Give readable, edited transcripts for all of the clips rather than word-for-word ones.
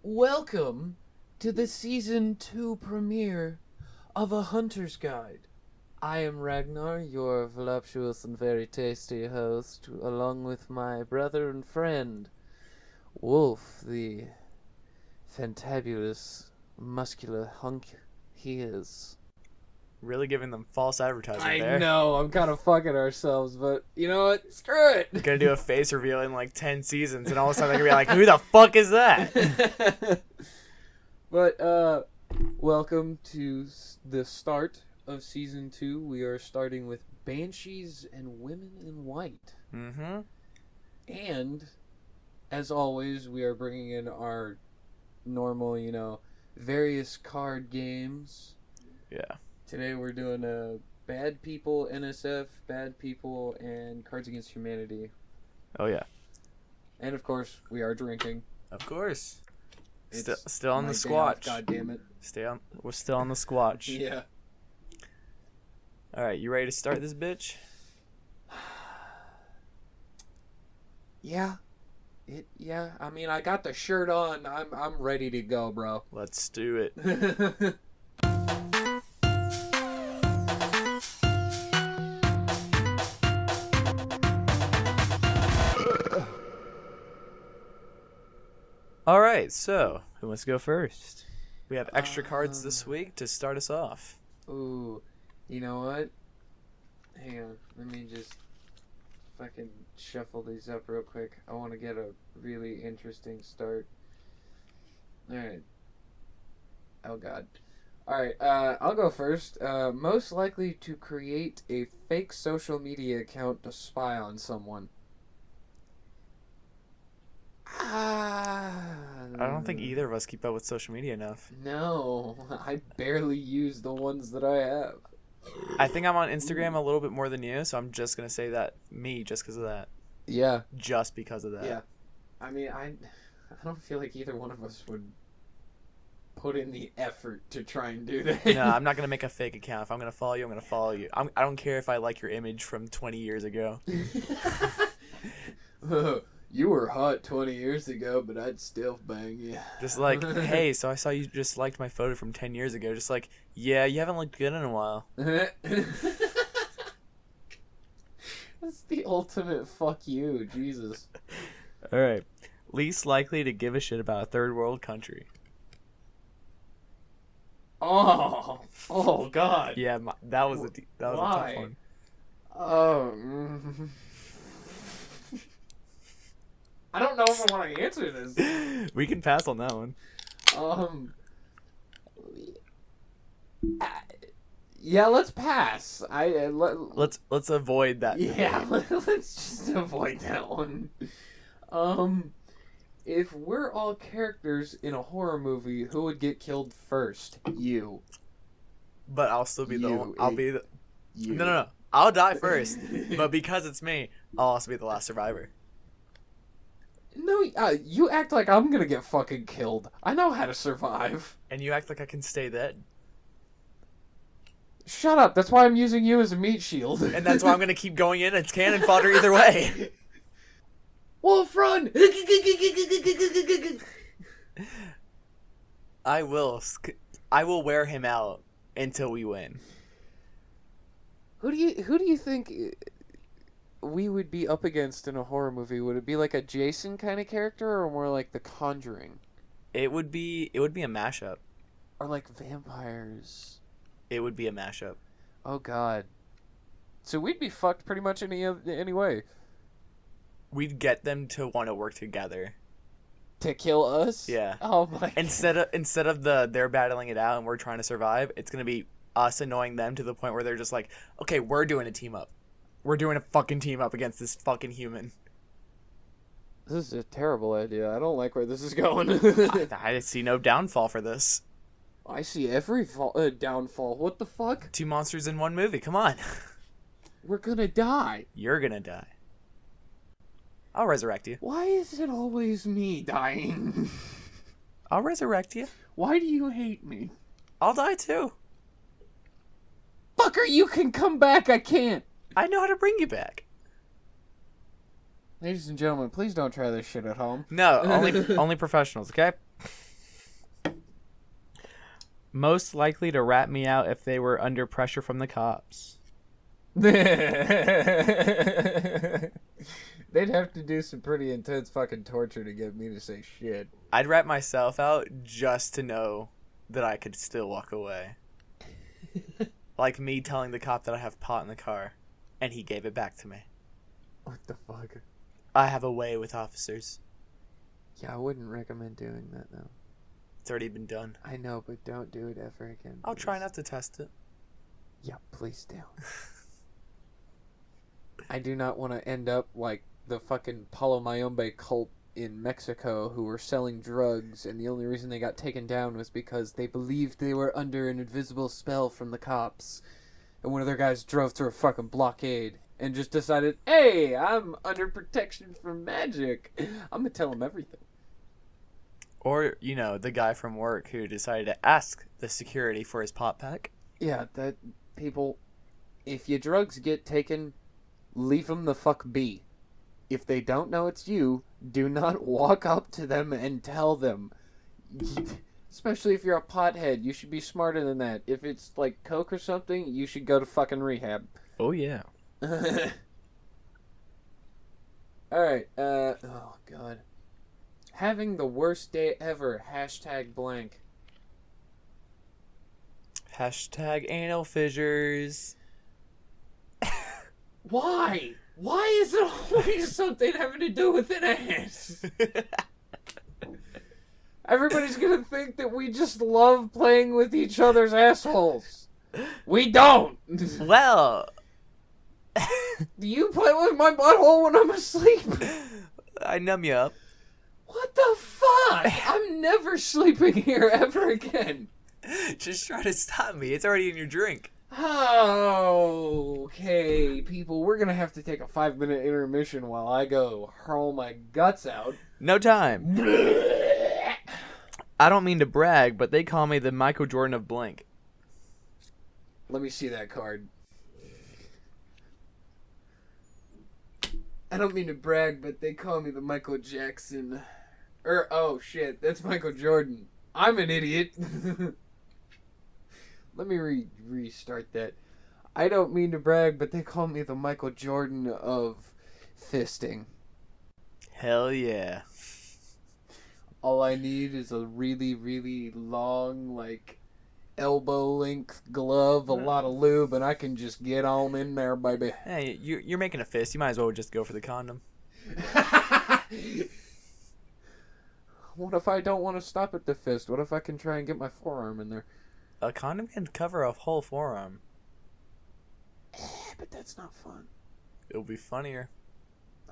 Welcome to the Season 2 premiere of A Hunter's Guide. I am Ragnar, your voluptuous and very tasty host, along with my brother and friend, Wolf, the fantabulous, muscular hunk he is. Really giving them false advertising I there. know, I'm kind of fucking ourselves, but you know what? Screw it! Gonna do a face reveal in like 10 seasons, and all of a sudden they're gonna be like, who the fuck is that? But, welcome to the start of Season 2. We are starting with Banshees and Women in White. Mm-hmm. And, as always, we are bringing in our normal, various card games. Yeah. Today we're doing Bad People, NSF, Bad People, and Cards Against Humanity. Oh, yeah. And, of course, we are drinking. Of course. It's Still on my the day off, squatch. God damn it. We're still on the squatch. Yeah. Alright, you ready to start this bitch? Yeah. Yeah. I mean, I got the shirt on. I'm ready to go, bro. Let's do it. Alright, so, who wants to go first? We have extra cards this week to start us off. Ooh. You know what? Hang on. Let me just fucking shuffle these up real quick. I want to get a really interesting start. Alright. Oh, God. Alright, I'll go first. Most likely to create a fake social media account to spy on someone. I don't think either of us keep up with social media enough. No, I barely use the ones that I have. I think I'm on Instagram a little bit more than you, so I'm just going to say that me just because of that. Yeah. Just because of that. Yeah. I mean, I don't feel like either one of us would put in the effort to try and do that. No, I'm not going to make a fake account. If I'm going to follow you, I'm going to follow you. I don't care if I like your image from 20 years ago. You were hot 20 years ago, but I'd still bang you. Just like, hey, so I saw you just liked my photo from 10 years ago. Just like, yeah, you haven't looked good in a while. That's the ultimate fuck you, Jesus. All right. Least likely to give a shit about a third world country. Oh God. Yeah, that was a tough Why? one. Oh. I don't know if I want to answer this. We can pass on that one. Yeah, let's pass. Let's avoid that. Yeah, let's just avoid that one. If we're all characters in a horror movie, who would get killed first? You. But I'll still be I'll be the. You. No. I'll die first. But because it's me, I'll also be the last survivor. No, you act like I'm gonna get fucking killed. I know how to survive. And you act like I can stay dead. Shut up. That's why I'm using you as a meat shield. And that's why I'm gonna keep going in. It's cannon fodder either way. Wolf, run! I will wear him out until we win. Who do you think we would be up against in a horror movie? Would it be like a Jason kind of character, or more like The Conjuring? It would be a mashup. Or like vampires? It would be a mashup. Oh God. So we'd be fucked pretty much any way. We'd get them to want to work together. To kill us? Yeah. Oh my. Instead of they're battling it out and we're trying to survive, it's gonna be us annoying them to the point where they're just like, okay, we're doing a team up. We're doing a fucking team up against this fucking human. This is a terrible idea. I don't like where this is going. I see no downfall for this. I see every downfall. What the fuck? 2 monsters in one movie. Come on. We're gonna die. You're gonna die. I'll resurrect you. Why is it always me dying? I'll resurrect you. Why do you hate me? I'll die too. Fucker, you can come back. I can't. I know how to bring you back. Ladies and gentlemen, please don't try this shit at home. No, only professionals, okay? Most likely to rat me out if they were under pressure from the cops. They'd have to do some pretty intense fucking torture to get me to say shit. I'd rat myself out just to know that I could still walk away. Like me telling the cop that I have pot in the car, and he gave it back to me. What the fuck? I have a way with officers. Yeah, I wouldn't recommend doing that, though. It's already been done. I know, but don't do it ever again. I'll please. try not to test it. Yeah, please do. I do not want to end up like the fucking Palo Mayombe cult in Mexico who were selling drugs, and the only reason they got taken down was because they believed they were under an invisible spell from the cops. And one of their guys drove through a fucking blockade and just decided, hey, I'm under protection from magic. I'm going to tell them everything. Or, you know, the guy from work who decided to ask the security for his pot pack. Yeah, that people, if your drugs get taken, leave them the fuck be. If they don't know it's you, do not walk up to them and tell them. Especially if you're a pothead, you should be smarter than that. If it's like coke or something, you should go to fucking rehab. Oh, yeah. Alright, oh god. Having the worst day ever, hashtag blank. Hashtag anal fissures. Why? Why is it always something having to do with an ass? Everybody's gonna think that we just love playing with each other's assholes. We don't! Well... Do you play with my butthole when I'm asleep? I numb you up. What the fuck? I'm never sleeping here ever again. Just try to stop me. It's already in your drink. Okay, people, we're gonna have to take a 5-minute intermission while I go hurl my guts out. No time. I don't mean to brag, but they call me the Michael Jordan of blank. Let me see that card. I don't mean to brag, but they call me the Michael Jackson. Oh shit, that's Michael Jordan. I'm an idiot. Let me restart that. I don't mean to brag, but they call me the Michael Jordan of fisting. Hell yeah. All I need is a really, really long, like, elbow-length glove, a lot of lube, and I can just get on in there, baby. Hey, you're making a fist. You might as well just go for the condom. What if I don't want to stop at the fist? What if I can try and get my forearm in there? A condom can cover a whole forearm. But that's not fun. It'll be funnier.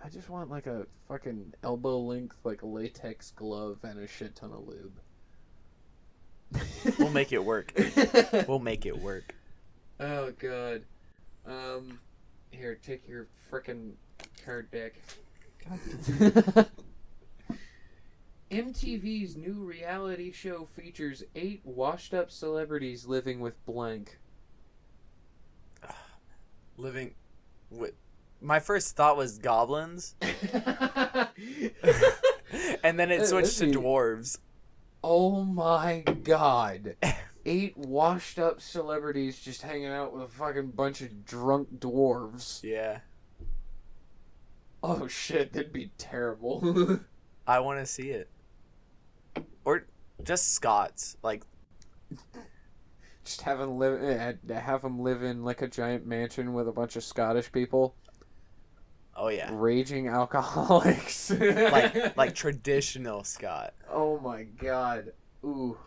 I just want like a fucking elbow length, like a latex glove and a shit ton of lube. We'll make it work. We'll make it work. Oh god. Here, take your frickin' card back. MTV's new reality show features 8 washed-up celebrities living with blank. Living with... My first thought was goblins. And then it switched to dwarves. Oh my god. 8 washed-up celebrities just hanging out with a fucking bunch of drunk dwarves. Yeah. Oh shit, that'd be terrible. I want to see it. Or just Scots, like just have them live in like a giant mansion with a bunch of Scottish people. Oh yeah, raging alcoholics. like traditional Scot. Oh my god, ooh,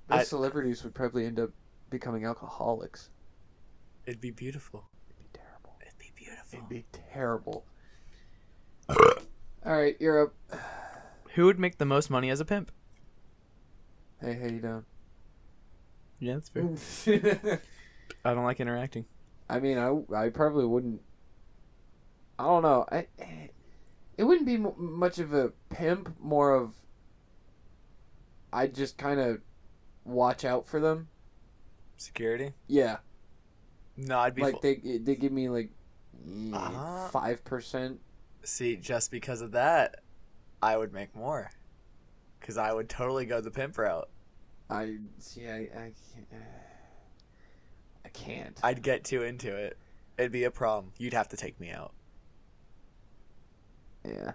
those celebrities would probably end up becoming alcoholics. It'd be beautiful. It'd be terrible. It'd be beautiful. It'd be terrible. All right, you're up. Who would make the most money as a pimp? Hey, how you doing? Yeah, that's fair. I don't like interacting. I mean, I probably wouldn't. I don't know. It wouldn't be much of a pimp. More of I'd just kind of watch out for them. Security? Yeah. No, I'd be like they give me like 5%. See, just because of that, I would make more. Because I would totally go the pimp route. I see. I can't. I can't. I'd get too into it. It'd be a problem. You'd have to take me out. Yeah.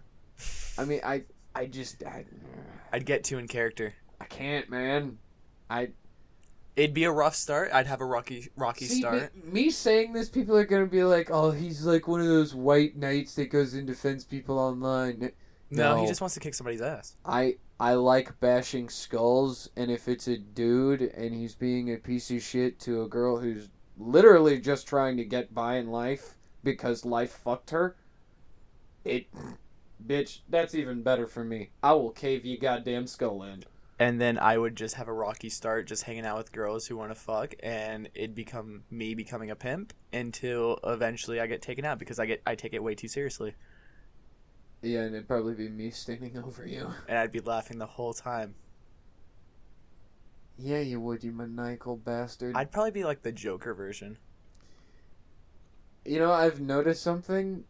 I mean, I I'd get too in character. I can't, man. It'd be a rough start. I'd have a rocky See, start. me saying this, people are gonna be like, "Oh, he's like one of those white knights that goes and defends people online." No, he just wants to kick somebody's ass. I like bashing skulls, and if it's a dude and he's being a piece of shit to a girl who's literally just trying to get by in life because life fucked her, bitch, that's even better for me. I will cave your goddamn skull in. And then I would just have a rocky start, just hanging out with girls who want to fuck, and it'd become me becoming a pimp until eventually I get taken out because I take it way too seriously. Yeah, and it'd probably be me standing over you. And I'd be laughing the whole time. Yeah, you would, you maniacal bastard. I'd probably be like the Joker version. You know, I've noticed something.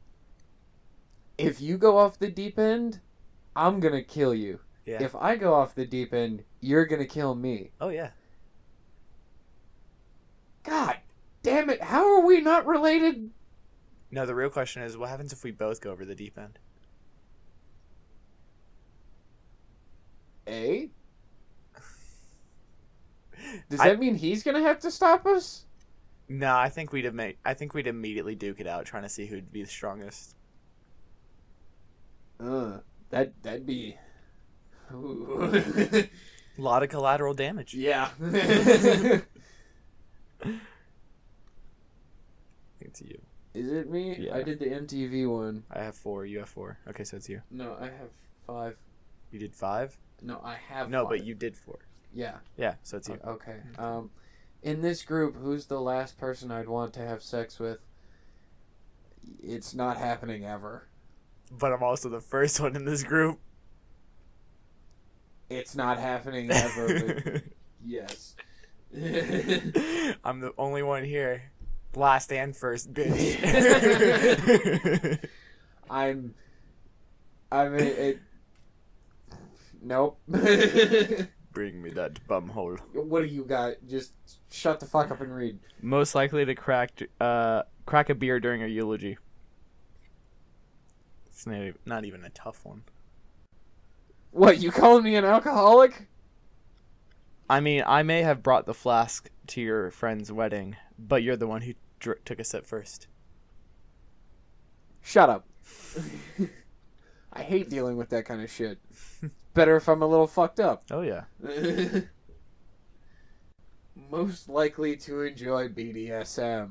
If you go off the deep end, I'm gonna kill you. Yeah. If I go off the deep end, you're gonna kill me. Oh, yeah. God damn it, how are we not related? No, the real question is, what happens if we both go over the deep end? Eh? Does that mean he's gonna have to stop us? No, I think we'd immediately duke it out, trying to see who'd be the strongest. That'd be... Ooh. A lot of collateral damage. Yeah. I think it's you. Is it me? Yeah. I did the MTV one. I have 4. You have 4. Okay, so it's you. No, I have 5. You did 5? No, I have No, 5. but you did 4. Yeah. Yeah, so it's you. Okay. In this group, who's the last person I'd want to have sex with? It's not happening ever. But I'm also the first one in this group. It's not happening ever, but yes. I'm the only one here. Last and first, bitch. I mean, it... Nope. Bring me that bumhole. What do you got? Just shut the fuck up and read. Most likely to crack a beer during a eulogy. It's not even a tough one. What, you calling me an alcoholic? I mean, I may have brought the flask to your friend's wedding, but you're the one who took a sip first. Shut up. I hate dealing with that kind of shit. Better if I'm a little fucked up. Oh, yeah. Most likely to enjoy BDSM.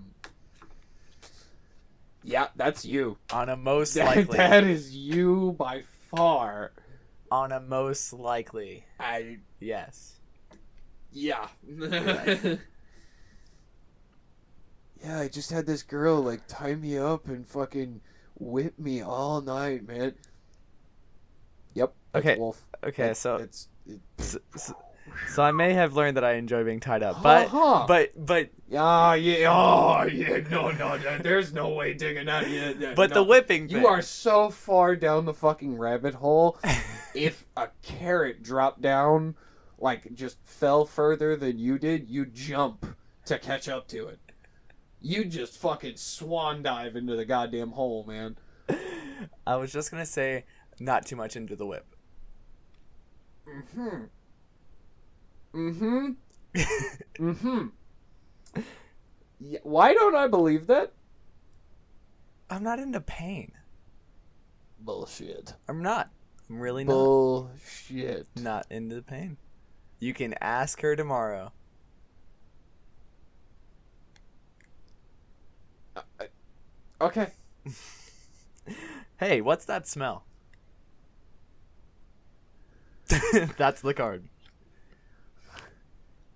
Yeah, that's you. On a most likely. That is you by far. On a most likely. Yes. Yeah. Yeah, I just had this girl, like, tie me up and fucking whip me all night, man. Yep. That's Okay. Wolf. Okay, so I may have learned that I enjoy being tied up, but Uh-huh. but no, there's no way digging out yet. but the whipping thing. You are so far down the fucking rabbit hole. If a carrot dropped down, like, just fell further than you did, you jump to catch up to it. You just fucking swan dive into the goddamn hole, man. I was just gonna say, not too much into the whip. Yeah, why don't I believe that? I'm not into pain. Bullshit. I'm not. I'm really not. Bullshit. Not into the pain. You can ask her tomorrow. Okay. Hey, what's that smell? That's the card.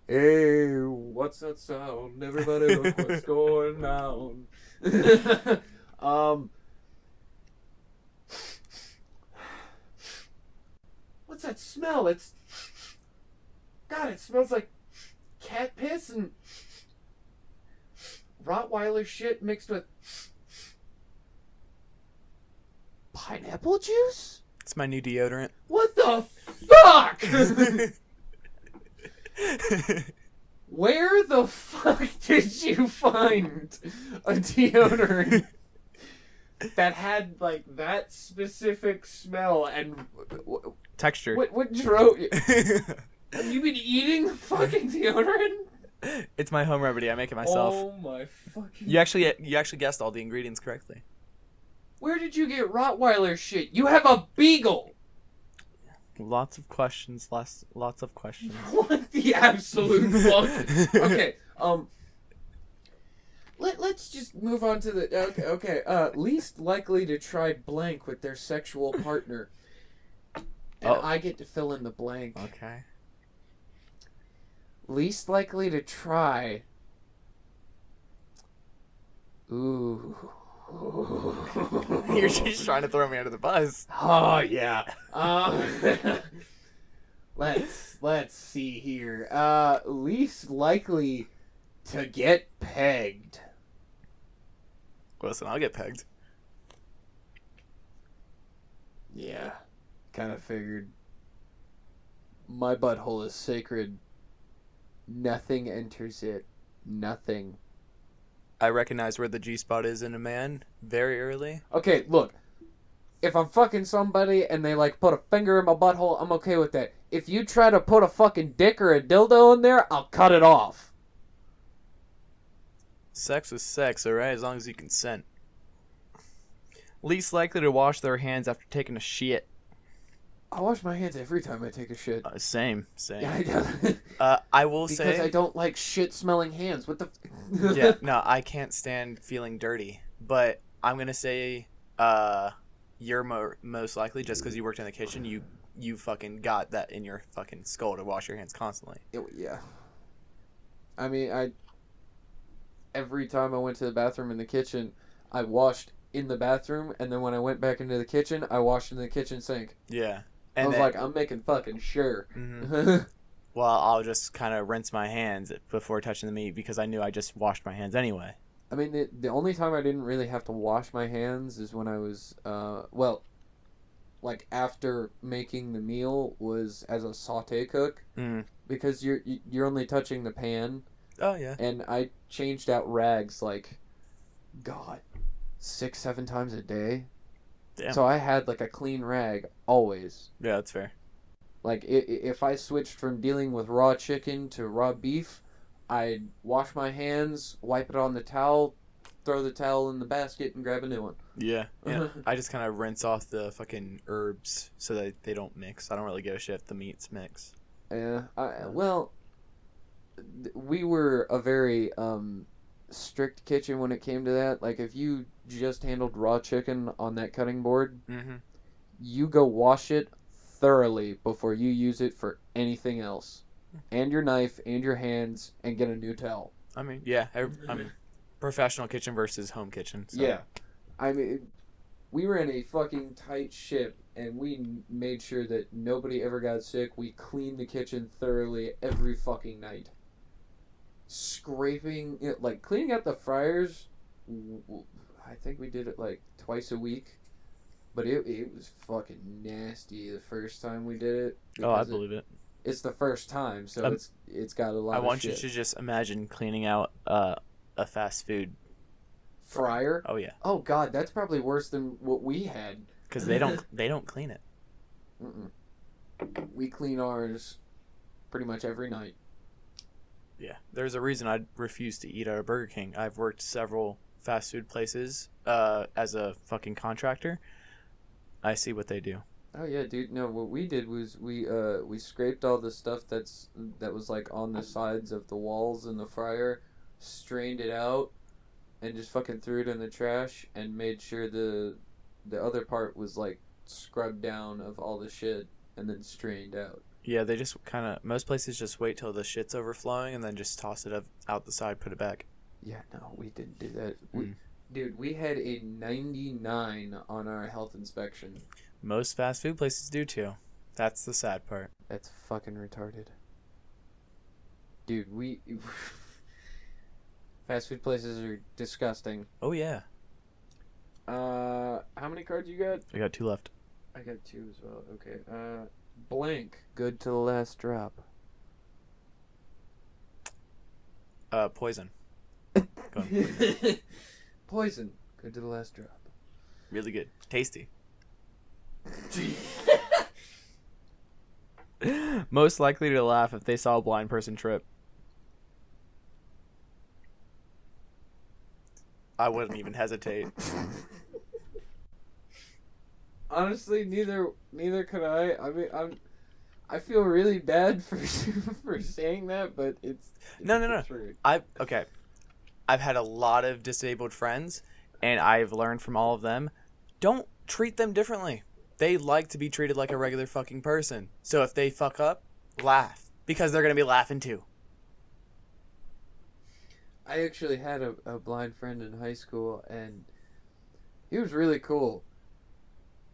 Hey, what's that sound? Everybody look what's going down. What's that smell? God, it smells like cat piss and Rottweiler shit mixed with pineapple juice? It's my new deodorant. What the fuck? Where the fuck did you find a deodorant that had like that specific smell and Texture. What drove you? Have you been eating fucking deodorant? It's my home remedy. I make it myself. Oh my fucking... You actually guessed all the ingredients correctly. Where did you get Rottweiler shit? You have a beagle. Lots of questions. Lots of questions. What the absolute fuck? Okay. Let's just move on to the okay. Least likely to try blank with their sexual partner. And I get to fill in the blank. Okay. Least likely to try. Ooh. You're just trying to throw me under the bus. Oh yeah. Let's see here. Least likely to get pegged. Listen, I'll get pegged. Yeah. Kind of figured. My butthole is sacred. Nothing enters it. Nothing. I recognize where the G-spot is in a man very early. Okay, look. If I'm fucking somebody and they like put a finger in my butthole, I'm okay with that. If you try to put a fucking dick or a dildo in there, I'll cut it off. Sex is sex, alright? As long as you consent. Least likely to wash their hands after taking a shit. I wash my hands every time I take a shit. Same. Yeah, I will say... Because I don't like shit-smelling hands. What the... Yeah, no, I can't stand feeling dirty. But I'm going to say you're most likely, just because you worked in the kitchen, you fucking got that in your fucking skull to wash your hands constantly. Yeah. I mean, every time I went to the bathroom in the kitchen, I washed in the bathroom, and then when I went back into the kitchen, I washed in the kitchen sink. Yeah. And I was like, I'm making fucking sure. Mm-hmm. Well, I'll just kind of rinse my hands before touching the meat because I knew I just washed my hands anyway. I mean, the only time I didn't really have to wash my hands is when I was, like after making the meal was as a sauté cook. Mm. Because you're only touching the pan. Oh, yeah. And I changed out rags like, God, 6-7 times a day. Damn. So I had like a clean rag always. Yeah, that's fair. Like if I switched from dealing with raw chicken to raw beef, I'd wash my hands, wipe it on the towel, throw the towel in the basket, and grab a new one. Yeah. I just kind of rinse off the fucking herbs so that they don't mix. I don't really give a shit if the meats mix. Yeah. We were a very strict kitchen when it came to that. Like if you just handled raw chicken on that cutting board, you go wash it thoroughly before you use it for anything else. And your knife and your hands, and get a new towel. I mean, yeah. I'm professional kitchen versus home kitchen. So. Yeah. I mean, we were in a fucking tight ship, and we made sure that nobody ever got sick. We cleaned the kitchen thoroughly every fucking night. Scraping, like cleaning out the fryers, I think we did it like twice a week. But it was fucking nasty the first time we did it. Oh, I believe it. It's the first time, so it's got a lot of shit. I want you to just imagine cleaning out a fast food fryer. Oh yeah. Oh God, that's probably worse than what we had. Because they don't clean it. Mm-mm. We clean ours pretty much every night. Yeah, there's a reason I refuse to eat at a Burger King. I've worked several fast food places as a fucking contractor. I see what they do. Oh yeah, dude. No, what we did was we scraped all the stuff that was like on the sides of the walls in the fryer, strained it out, and just fucking threw it in the trash, and made sure the other part was like scrubbed down of all the shit, and then strained out. Yeah, they just most places just wait till the shit's overflowing and then just toss it out the side, put it back. Yeah, no, we didn't do that. Dude, we had a 99 on our health inspection. Most fast food places do too. That's the sad part. That's fucking retarded. Dude, fast food places are disgusting. Oh yeah. How many cards you got? I got 2 left. I got 2 as well. Okay. Blank. Good to the last drop. Poison. Go on, poison. Poison. Good to the last drop. Really good. Tasty. Most likely to laugh if they saw a blind person trip. I wouldn't even hesitate. Honestly, neither could I. I mean, I feel really bad for for saying that, but it's No. true. I've had a lot of disabled friends, and I've learned from all of them, don't treat them differently. They like to be treated like a regular fucking person. So if they fuck up, laugh. Because they're going to be laughing too. I actually had a blind friend in high school, and he was really cool.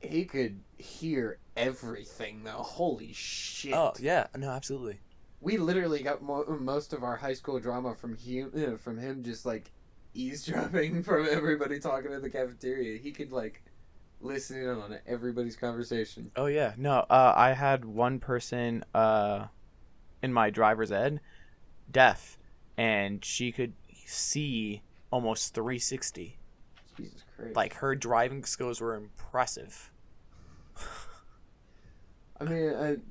He could hear everything, though. Holy shit. Oh, yeah. No, absolutely. We literally got most of our high school drama from him just, like, eavesdropping from everybody talking in the cafeteria. He could, like, listen in on everybody's conversation. Oh, yeah. No, I had one person in my driver's ed, deaf, and she could see almost 360. Jesus Christ. Like, her driving skills were impressive. I mean,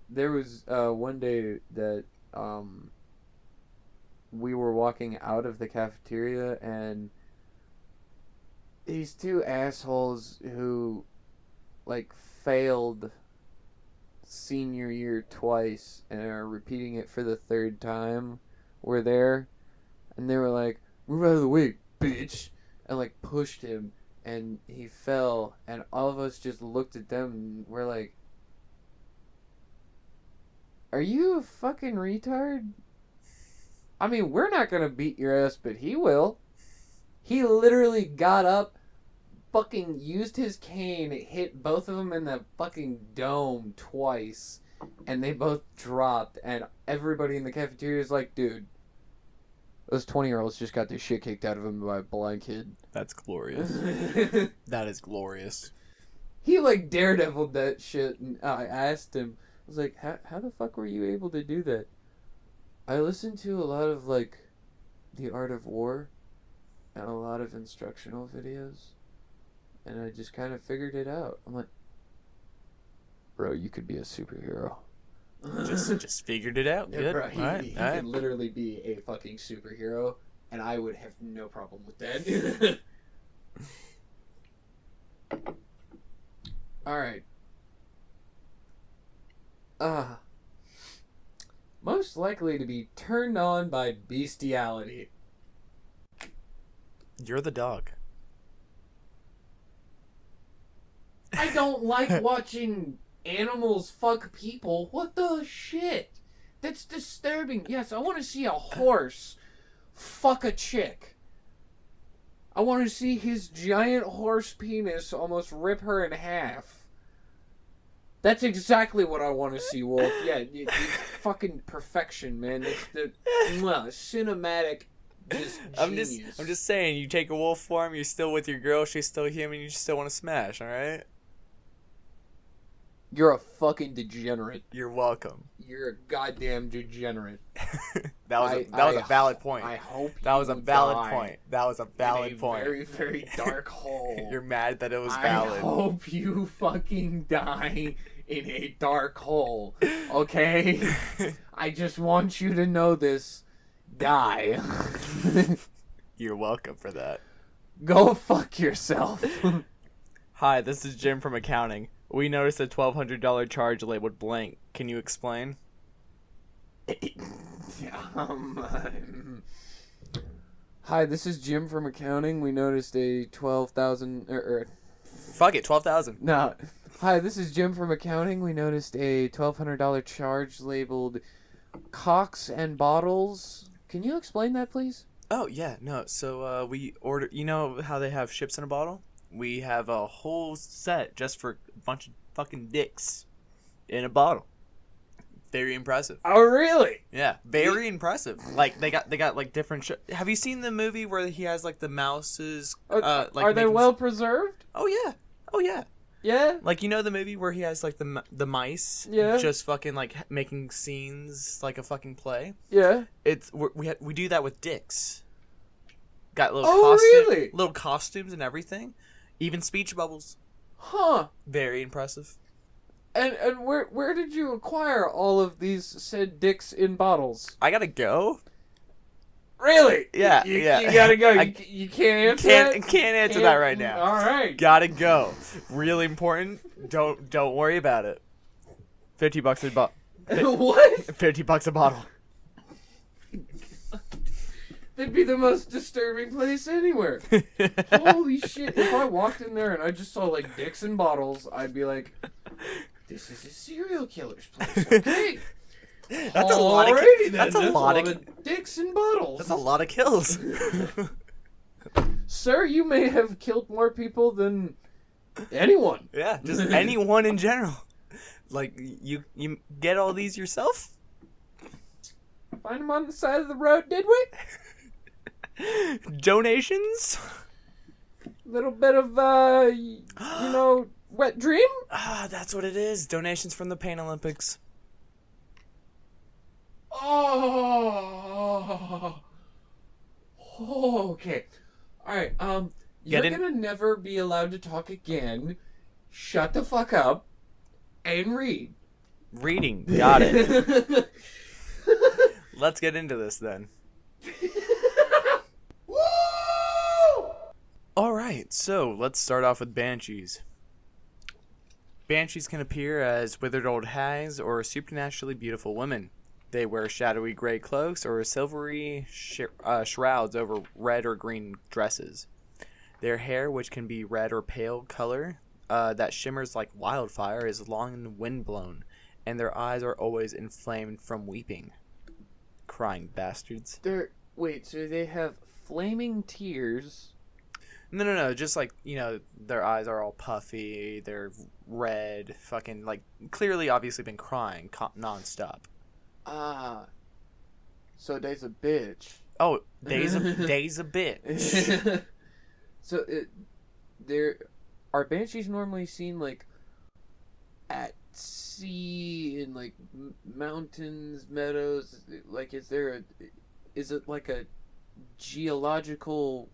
there was one day that we were walking out of the cafeteria, and these two assholes who, like, failed senior year twice and are repeating it for the third time were there, and they were like, "Move out of the way, bitch," and, like, pushed him, and he fell, and all of us just looked at them, and we're like, "Are you a fucking retard?" I mean, we're not gonna beat your ass, but he will. He literally got up, fucking used his cane, hit both of them in the fucking dome twice, and they both dropped, and everybody in the cafeteria is like, "Dude, those 20-year-olds just got their shit kicked out of them by a blind kid." That's glorious. That is glorious. He, like, daredeviled that shit, and I asked him, I was like, how the fuck were you able to do that? I listened to a lot of, like, The Art of War and a lot of instructional videos, and I just kind of figured it out. I'm like, bro, you could be a superhero. Just figured it out. Yeah, Good. bro, he All right. could literally be a fucking superhero, and I would have no problem with that. Alright. Most likely to be turned on by bestiality. You're the dog. I don't like watching animals fuck people. What the shit? That's disturbing. Yes, I want to see a horse fuck a chick. I want to see his giant horse penis almost rip her in half. That's exactly what I want to see, Wolf. Yeah, it's fucking perfection, man. It's the cinematic. Just I'm genius. just saying, you take a wolf form, you're still with your girl, she's still human, you still want to smash, alright? You're a fucking degenerate. You're welcome. You're a goddamn degenerate. That was a valid point. I hope that was a valid die point. That was a valid in a point. very, very dark hole. You're mad that it was valid. I hope you fucking die in a dark hole. Okay? I just want you to know this. Die. You're welcome for that. Go fuck yourself. Hi, this is Jim from accounting. We noticed a $1,200 charge labeled blank. Can you explain? Hi, this is Jim from accounting. We noticed a 12,000 Fuck it, 12,000. No. Hi, this is Jim from accounting. We noticed a $1,200 charge labeled cocks and bottles. Can you explain that, please? Oh, yeah, no. So, we ordered, you know how they have ships in a bottle? We have a whole set just for a bunch of fucking dicks in a bottle. Very impressive. Oh, really? Yeah, very impressive. Like they got like different. Have you seen the movie where he has like the mouses? Are they making well preserved? Oh yeah, oh yeah. Yeah. Like, you know the movie where he has like the mice, Yeah. just fucking like making scenes like a fucking play. Yeah. We do that with dicks. Got little Really? little costumes and everything, even speech bubbles. Huh. Very impressive. And where did you acquire all of these said dicks in bottles? I gotta go. Really? Yeah, You yeah. gotta go. I You can't answer that? Can't answer that right now. All right. Gotta go. Really important. Don't worry about it. $50 a bottle. What? $50 a bottle. That'd be the most disturbing place anywhere. Holy shit. If I walked in there and I just saw, like, dicks in bottles, I'd be like, this is a serial killer's place. Okay. That's a lot of Alrighty then. that's a lot of dicks in bottles. that's a lot of kills. Sir, you may have killed more people than anyone. Yeah, just anyone in general. Like, you get all these yourself? Find them on the side of the road, did we? Donations? Little bit of, wet dream? Ah, that's what it is. Donations from the Pain Olympics. Oh. Okay. Alright, you're gonna never be allowed to talk again. Shut the fuck up and read. Reading. Got it. Let's get into this then. Woo! Alright, so let's start off with Banshees. Banshees can appear as withered old hags or supernaturally beautiful women. They wear shadowy gray cloaks or silvery shrouds over red or green dresses. Their hair, which can be red or pale color, that shimmers like wildfire, is long and windblown, and their eyes are always inflamed from weeping. Crying bastards. Wait, so they have flaming tears? No, just like, their eyes are all puffy, they're red, fucking, like, clearly obviously been crying nonstop. Ah. So they's a bitch. Oh, day's a bitch. So, are banshees normally seen, like, at sea, in, like, mountains, meadows? Like, is it like a geological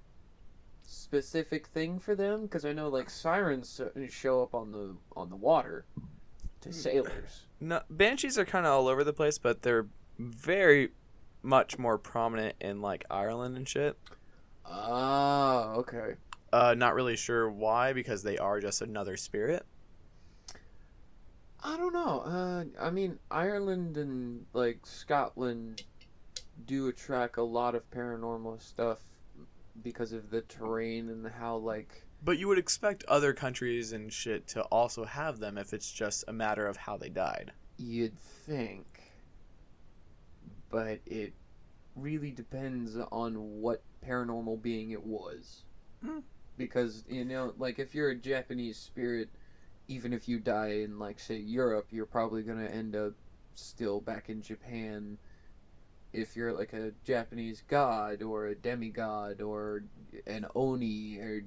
specific thing for them? Because I know, like, sirens show up on the water to sailors. No, banshees are kind of all over the place, but they're very much more prominent in, like, Ireland and shit. Ah, okay. Not really sure why, because they are just another spirit. I don't know. I mean, Ireland and, like, Scotland do attract a lot of paranormal stuff because of the terrain and how, like... But you would expect other countries and shit to also have them if it's just a matter of how they died. You'd think. But it really depends on what paranormal being it was. Because, like, if you're a Japanese spirit, even if you die in, like, say, Europe, you're probably going to end up still back in Japan. If you're, like, a Japanese god or a demigod or an oni or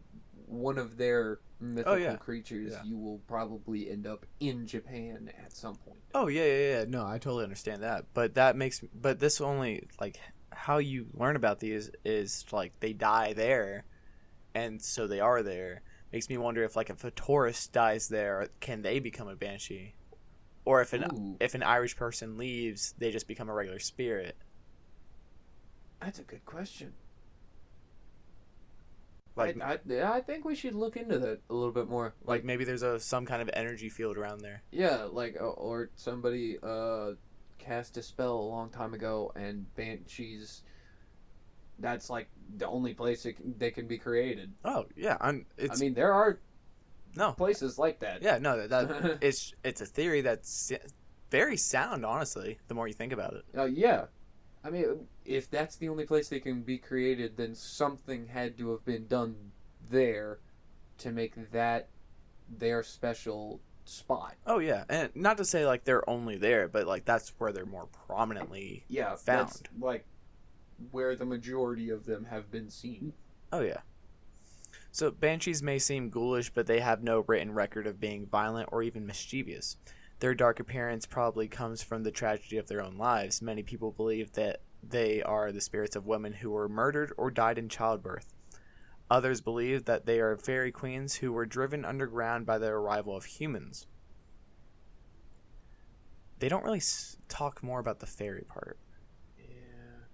one of their mythical creatures, you will probably end up in Japan at some point. Oh, yeah. No, I totally understand that. But this only, like, how you learn about these is, like, they die there, and so they are there. Makes me wonder if, like, if a tourist dies there, can they become a banshee? Or if an Irish person leaves, they just become a regular spirit. That's a good question. Like, I think we should look into that a little bit more. Like maybe there's some kind of energy field around there. Yeah, like, or somebody cast a spell a long time ago, and banshees, that's, like, the only place they can be created. Oh, yeah. I mean, there are no places like that. Yeah, no, that it's a theory that's very sound, honestly, the more you think about it. Yeah. I mean, if that's the only place they can be created, then something had to have been done there to make that their special spot. Oh, yeah. And not to say, like, they're only there, but, like, that's where they're more prominently found. That's, like, where the majority of them have been seen. Oh, yeah. So banshees may seem ghoulish, but they have no written record of being violent or even mischievous. Their dark appearance probably comes from the tragedy of their own lives. Many people believe that they are the spirits of women who were murdered or died in childbirth. Others believe that they are fairy queens who were driven underground by the arrival of humans. They don't really talk more about the fairy part. Yeah.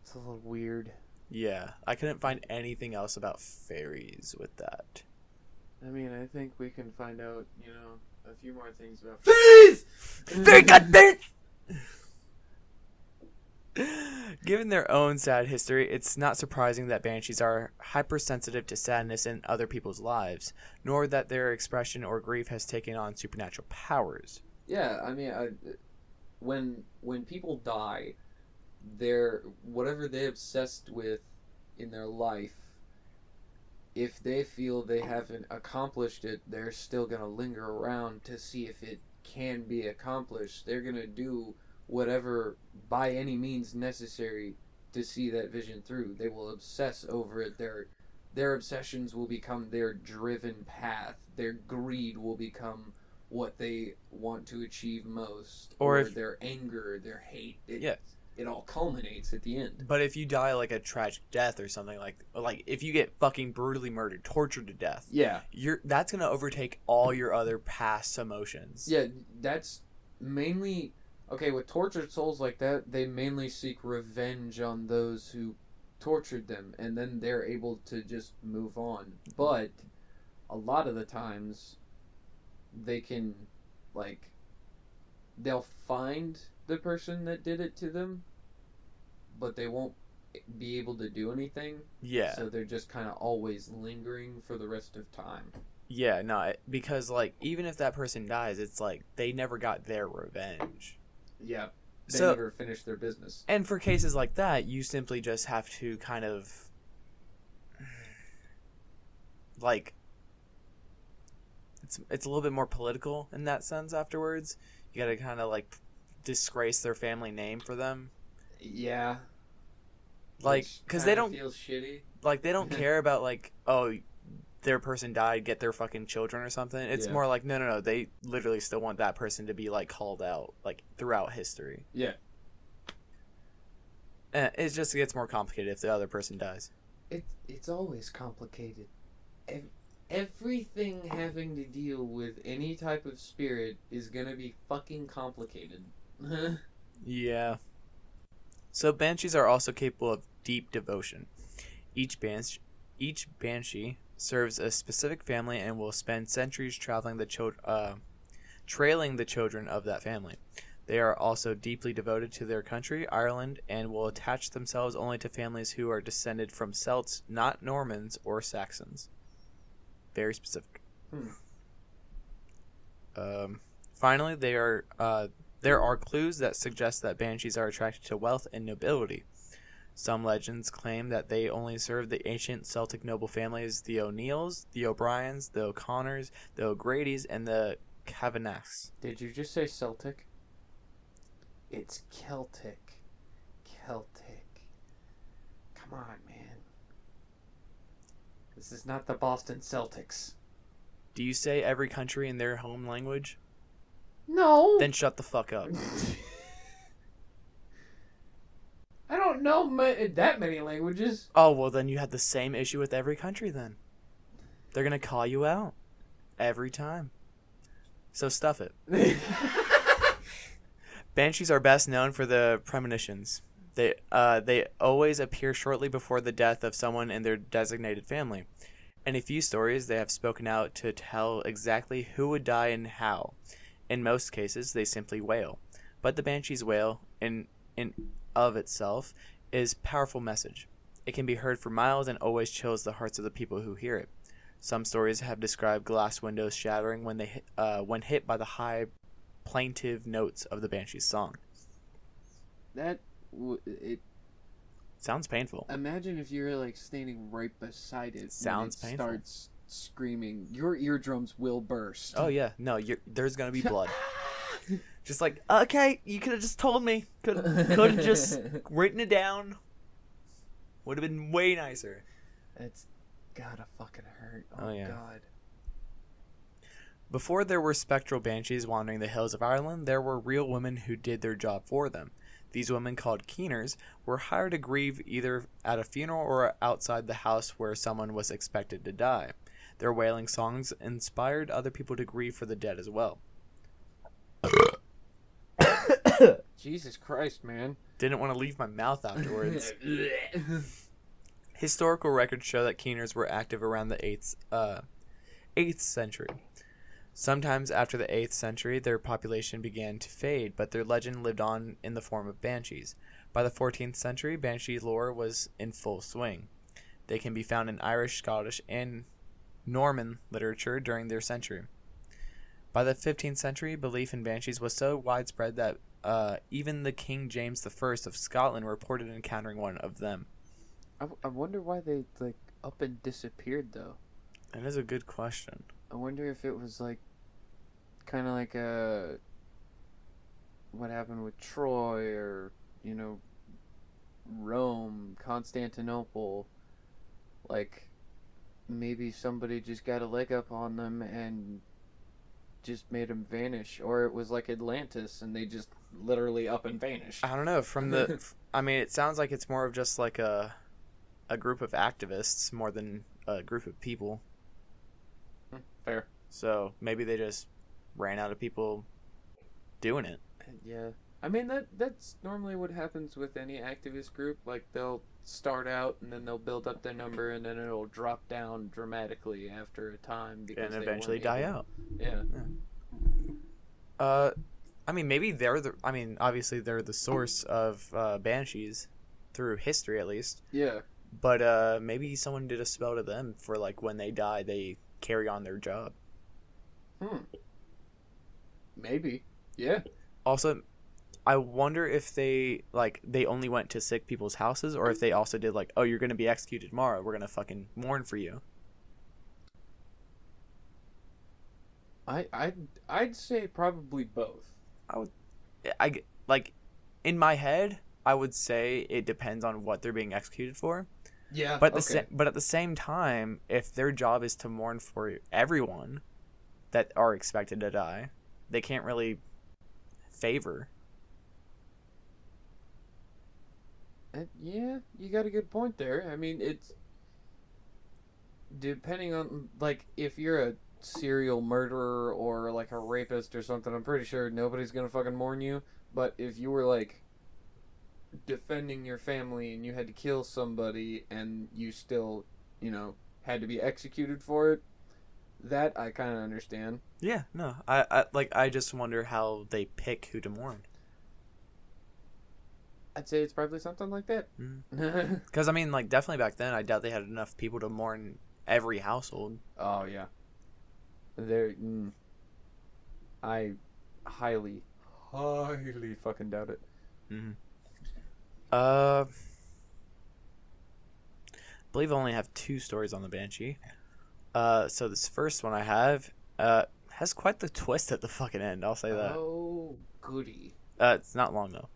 It's a little weird. Yeah, I couldn't find anything else about fairies with that. I mean, I think we can find out, a few more things about fairies! Fairy goddamn! Given their own sad history, it's not surprising that banshees are hypersensitive to sadness in other people's lives, nor that their expression or grief has taken on supernatural powers. Yeah, I mean, when people die, whatever they obsessed with in their life, if they feel they haven't accomplished it, they're still going to linger around to see if it can be accomplished. They're going to do whatever, by any means necessary, to see that vision through. They will obsess over it. Their obsessions will become their driven path. Their greed will become what they want to achieve most. Or their anger, their hate. It all culminates at the end. But if you die like a tragic death or something, like if you get fucking brutally murdered, tortured to death, yeah, that's gonna overtake all your other past emotions. Yeah, that's mainly okay with tortured souls like that. They mainly seek revenge on those who tortured them, and then they're able to just move on. But a lot of the times, they can they'll find the person that did it to them, but they won't be able to do anything. Yeah. So they're just kind of always lingering for the rest of time. Yeah, no, because even if that person dies, it's they never got their revenge. Yeah. They never finished their business. And for cases like that, you simply just have to kind of it's a little bit more political in that sense afterwards. You got to kind of disgrace their family name for them. Yeah. Because they don't feel shitty. They don't care about oh, their person died, get their fucking children or something. It's more no. They literally still want that person to be called out throughout history. Yeah. It just gets more complicated if the other person dies. It's always complicated. Everything having to deal with any type of spirit is gonna be fucking complicated. Yeah. So banshees are also capable of deep devotion. Each banshee serves a specific family and will spend centuries trailing the children of that family. They are also deeply devoted to their country, Ireland, and will attach themselves only to families who are descended from Celts, not Normans or Saxons. Very specific. Finally, there are clues that suggest that banshees are attracted to wealth and nobility. Some legends claim that they only served the ancient Celtic noble families, the O'Neills, the O'Briens, the O'Connors, the O'Grady's, and the Kavanaghs. Did you just say Celtic? It's Celtic. Celtic. Come on, man. This is not the Boston Celtics. Do you say every country in their home language? No. Then shut the fuck up. I don't know that many languages. Oh, well, then you had the same issue with every country then. They're going to call you out. Every time. So stuff it. Banshees are best known for the premonitions. They always appear shortly before the death of someone in their designated family. In a few stories, they have spoken out to tell exactly who would die and how. In most cases, they simply wail. But the banshee's wail, in of itself, is a powerful message. It can be heard for miles and always chills the hearts of the people who hear it. Some stories have described glass windows shattering when hit by the high, plaintive notes of the banshee's song. It sounds painful. Imagine if you're standing right beside it. Sounds when it painful. Starts screaming. Your eardrums will burst. Oh yeah, no, there's gonna be blood. Just okay, you could have just told me. Could have just written it down. Would have been way nicer. gotta fucking hurt. Oh, yeah. God. Before there were spectral banshees wandering the hills of Ireland, there were real women who did their job for them. These women, called keeners, were hired to grieve either at a funeral or outside the house where someone was expected to die. Their wailing songs inspired other people to grieve for the dead as well. Jesus Christ, man. Didn't want to leave my mouth afterwards. Historical records show that keeners were active around the 8th century. Sometimes after the 8th century, their population began to fade, but their legend lived on in the form of banshees. By the 14th century, banshee lore was in full swing. They can be found in Irish, Scottish, and Norman literature during their century. By the 15th century, belief in banshees was so widespread that even the King James I of Scotland reported encountering one of them. I wonder why they, like, up and disappeared, though. That is a good question. I wonder if it was, like, kind of like what happened with Troy or, you know, Rome, Constantinople. Like, maybe somebody just got a leg up on them and just made them vanish. Or it was like Atlantis and they just literally up and vanished. I don't know. From the, I mean, it sounds like it's more of just like a group of activists more than a group of people. Fair. So maybe they just ran out of people doing it. Yeah. I mean, that's normally what happens with any activist group. Like, they'll start out and then they'll build up their number and then it'll drop down dramatically after a time because And they eventually weren't die able- out. Yeah. I mean, maybe obviously they're the source of banshees through history at least. Yeah. But maybe someone did a spell to them for like when they die, they carry on their job. Maybe. Yeah. Also, I wonder if they only went to sick people's houses or if they also did like, oh, you're gonna be executed tomorrow. We're gonna fucking mourn for you. I'd say probably both. I like, in my head, I would say it depends on what they're being executed for. Yeah. But but at the same time, if their job is to mourn for everyone that are expected to die, they can't really favor. Yeah, you got a good point there. I mean, it's depending on, like, if you're a serial murderer or like a rapist or something, I'm pretty sure nobody's gonna fucking mourn you. But if you were like defending your family and you had to kill somebody and you still, you know, had to be executed for it, that I kind of understand. Yeah, no, I just wonder how they pick who to mourn. I'd say it's probably something like that. Because I mean, like, definitely back then, I doubt they had enough people to mourn every household. Oh yeah, I highly fucking doubt it. Mm-hmm. I believe I only have 2 stories on the Banshee. So this first one I have has quite the twist at the fucking end. I'll say that. Oh goody. It's not long though.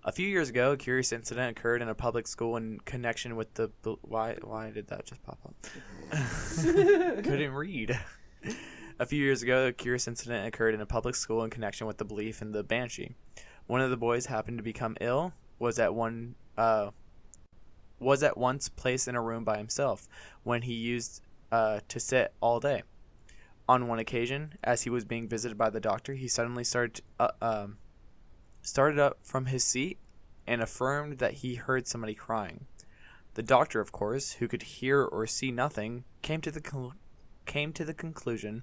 A few years ago, a curious incident occurred in a public school in connection with the why did that just pop up? Couldn't read. A few years ago, a curious incident occurred in a public school in connection with the belief in the Banshee. One of the boys happened to become ill. Was at once placed in a room by himself when he used to sit all day. On one occasion, as he was being visited by the doctor, he suddenly started up from his seat and affirmed that he heard somebody crying. The doctor, of course, who could hear or see nothing, came to the conclusion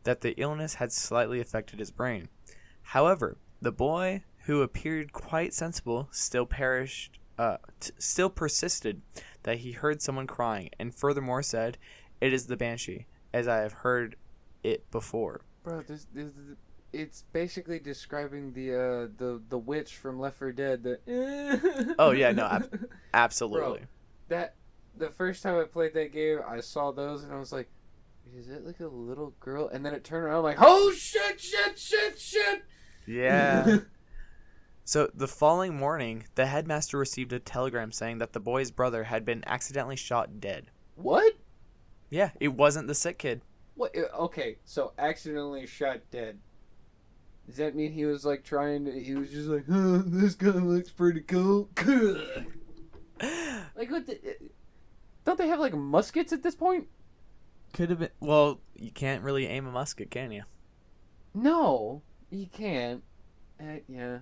that the illness had slightly affected his brain. However, the boy, who appeared quite sensible, still persisted that he heard someone crying, and furthermore said, "It is the Banshee, as I have heard it before." Bro, it's basically describing the witch from Left 4 Dead. Oh yeah, no, absolutely. Bro, the first time I played that game, I saw those and I was like, "Is it like a little girl?" And then it turned around, I'm like, "Oh shit! Yeah. So the following morning, the headmaster received a telegram saying that the boy's brother had been accidentally shot dead. What? Yeah, it wasn't the sick kid. What? Okay, so accidentally shot dead. Does that mean he was like trying to? He was just like, this guy looks pretty cool. Like what? Don't they have like muskets at this point? Could have been. Well, you can't really aim a musket, can you? No, you can't. Yeah.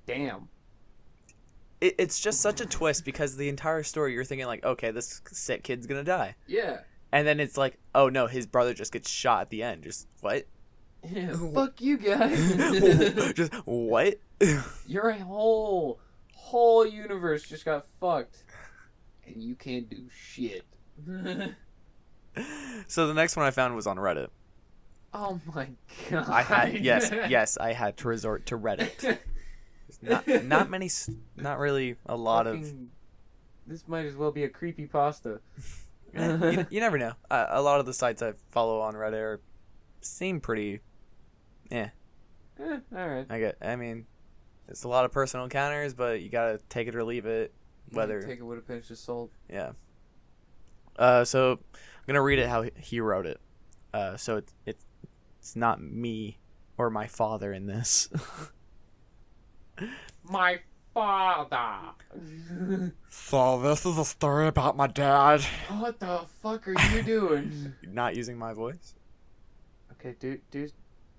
Damn. It's just such a twist because the entire story you're thinking like, okay, this sick kid's gonna die, Yeah. and then it's like, oh no, his brother just gets shot at the end. Just what? Yeah, fuck you guys. Just what? Your whole universe just got fucked, and you can't do shit. So the next one I found was on Reddit. Oh my god. I had I had to resort to Reddit. Not many, not really a lot of. This might as well be a creepypasta. You never know. A lot of the sites I follow on Reddit seem pretty. All right. I mean, it's a lot of personal encounters, but you gotta take it or leave it. Whether take it with a pinch of salt. Yeah. So I'm gonna read it how he wrote it. So it's not me or my father in this. My father. So this is a story about my dad. What the fuck are you doing? Not using my voice. Okay, do.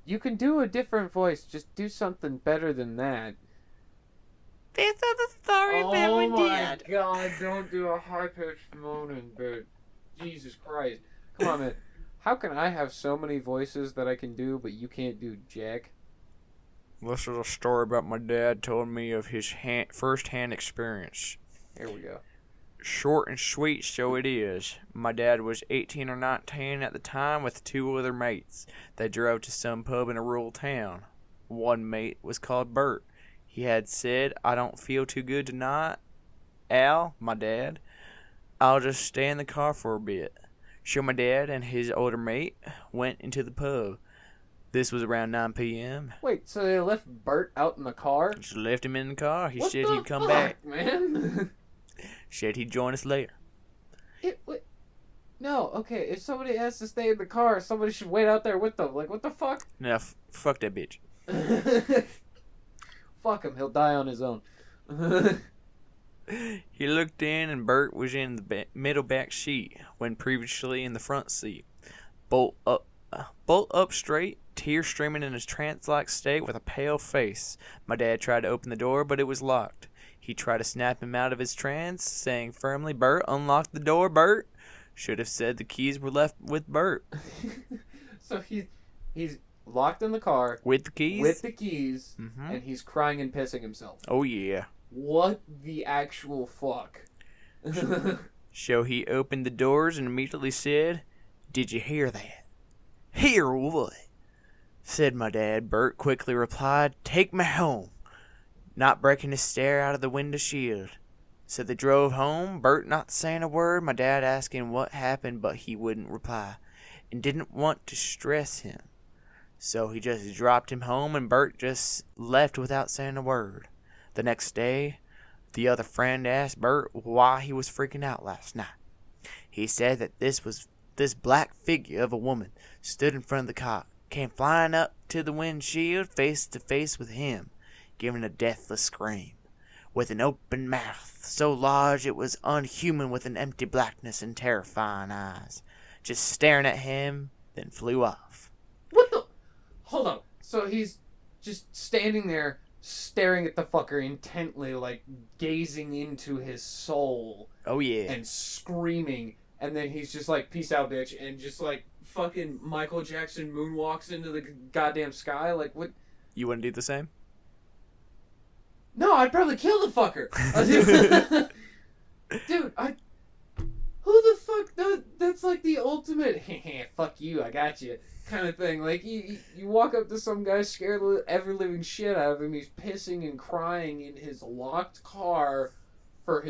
You can do a different voice. Just do something better than that. This is a story about my dad. Oh my god, don't do a high-pitched moaning bit. Jesus Christ. Come on, man. How can I have so many voices that I can do, but you can't do jack? This is a story about my dad told me of his first-hand experience. Here we go. Short and sweet, so it is. My dad was 18 or 19 at the time with 2 other mates. They drove to some pub in a rural town. One mate was called Bert. He had said, I don't feel too good tonight. Al, my dad, I'll just stay in the car for a bit. So my dad and his older mate went into the pub. This was around 9 p.m. Wait, so they left Bert out in the car? Just left him in the car. He what said the he'd come fuck, back. Man? Said he'd join us later. No, okay, if somebody has to stay in the car, somebody should wait out there with them. Like, what the fuck? Now, fuck that bitch. Fuck him, he'll die on his own. He looked in and Bert was in the middle back seat when previously in the front seat. Bolt up straight, tears streaming in his trance-like state with a pale face. My dad tried to open the door, but it was locked. He tried to snap him out of his trance, saying firmly, Bert, unlock the door, Bert. Should have said the keys were left with Bert. So he's locked in the car. With the keys? With the keys, Mm-hmm. and he's crying and pissing himself. Oh, yeah. What the actual fuck? So he opened the doors and immediately said, Did you hear that? Hear what? Said my dad. Bert quickly replied, Take me home. Not breaking his stare out of the window shield. So they drove home, Bert not saying a word, my dad asking what happened, but he wouldn't reply, and didn't want to stress him. So he just dropped him home, and Bert just left without saying a word. The next day, the other friend asked Bert why he was freaking out last night. He said that this black figure of a woman stood in front of the car, came flying up to the windshield face to face with him, giving a deathless scream, with an open mouth so large it was unhuman, with an empty blackness and terrifying eyes, just staring at him, then flew off. What the? Hold up. So he's just standing there, staring at the fucker intently, like gazing into his soul. Oh yeah. And screaming, and then he's just like, peace out, bitch, and just like fucking Michael Jackson moonwalks into the goddamn sky. Like, what? You wouldn't do the same? No, I'd probably kill the fucker. Dude, who the fuck does? That's like the ultimate fuck you, I got you kind of thing. Like you walk up to some guy, scare the ever living shit out of him. He's pissing and crying in his locked car for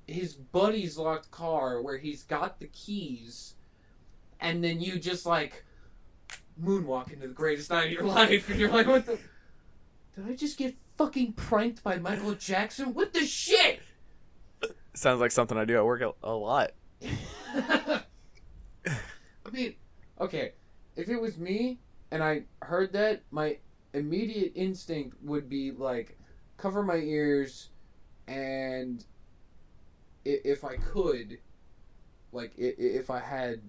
his buddy's locked car where he's got the keys, and then you just like moonwalk into the greatest night of your life, and you're like, what the? Did I just get fucking pranked by Michael Jackson? What the shit? Sounds like something I do at work a lot. I mean, okay, if it was me and I heard that, my immediate instinct would be like, cover my ears, and if I could, like, if I had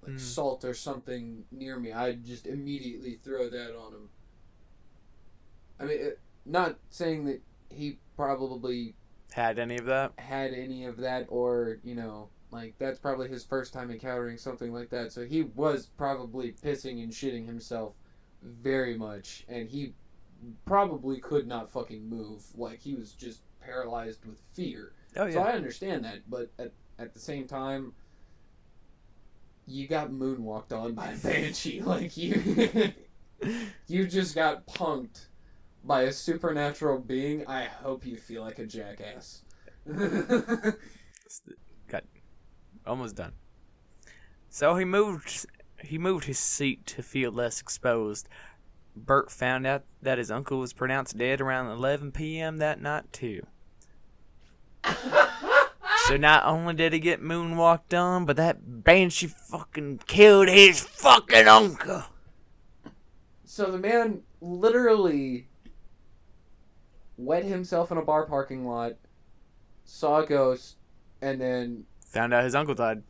like salt or something near me, I'd just immediately throw that on him. I mean, not saying that he probably had any of that, or, you know, like, that's probably his first time encountering something like that, so he was probably pissing and shitting himself very much, and he probably could not fucking move. Like, he was just paralyzed with fear. Oh, yeah. So I understand that, but at the same time, you got moonwalked on by a banshee. Like, you just got punked by a supernatural being. I hope you feel like a jackass. Got almost done. So he moved his seat to feel less exposed. Bert found out that his uncle was pronounced dead around 11 p.m. that night too. So not only did he get moonwalked on, but that banshee fucking killed his fucking uncle. So the man literally wet himself in a bar parking lot, saw a ghost, and then found out his uncle died.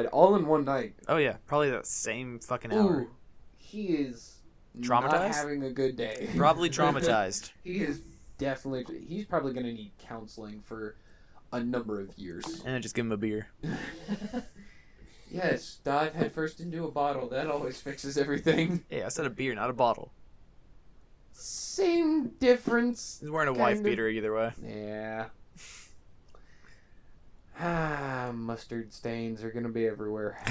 All in one night. Oh yeah, probably that same fucking hour. Ooh, he is traumatized? Not having a good day. Probably traumatized. He's probably going to need counseling for a number of years. And then just give him a beer. Yes, dive headfirst into a bottle. That always fixes everything. Yeah, I said a beer, not a bottle. Same difference. He's wearing a wife beater either way. Yeah. Mustard stains are gonna be everywhere.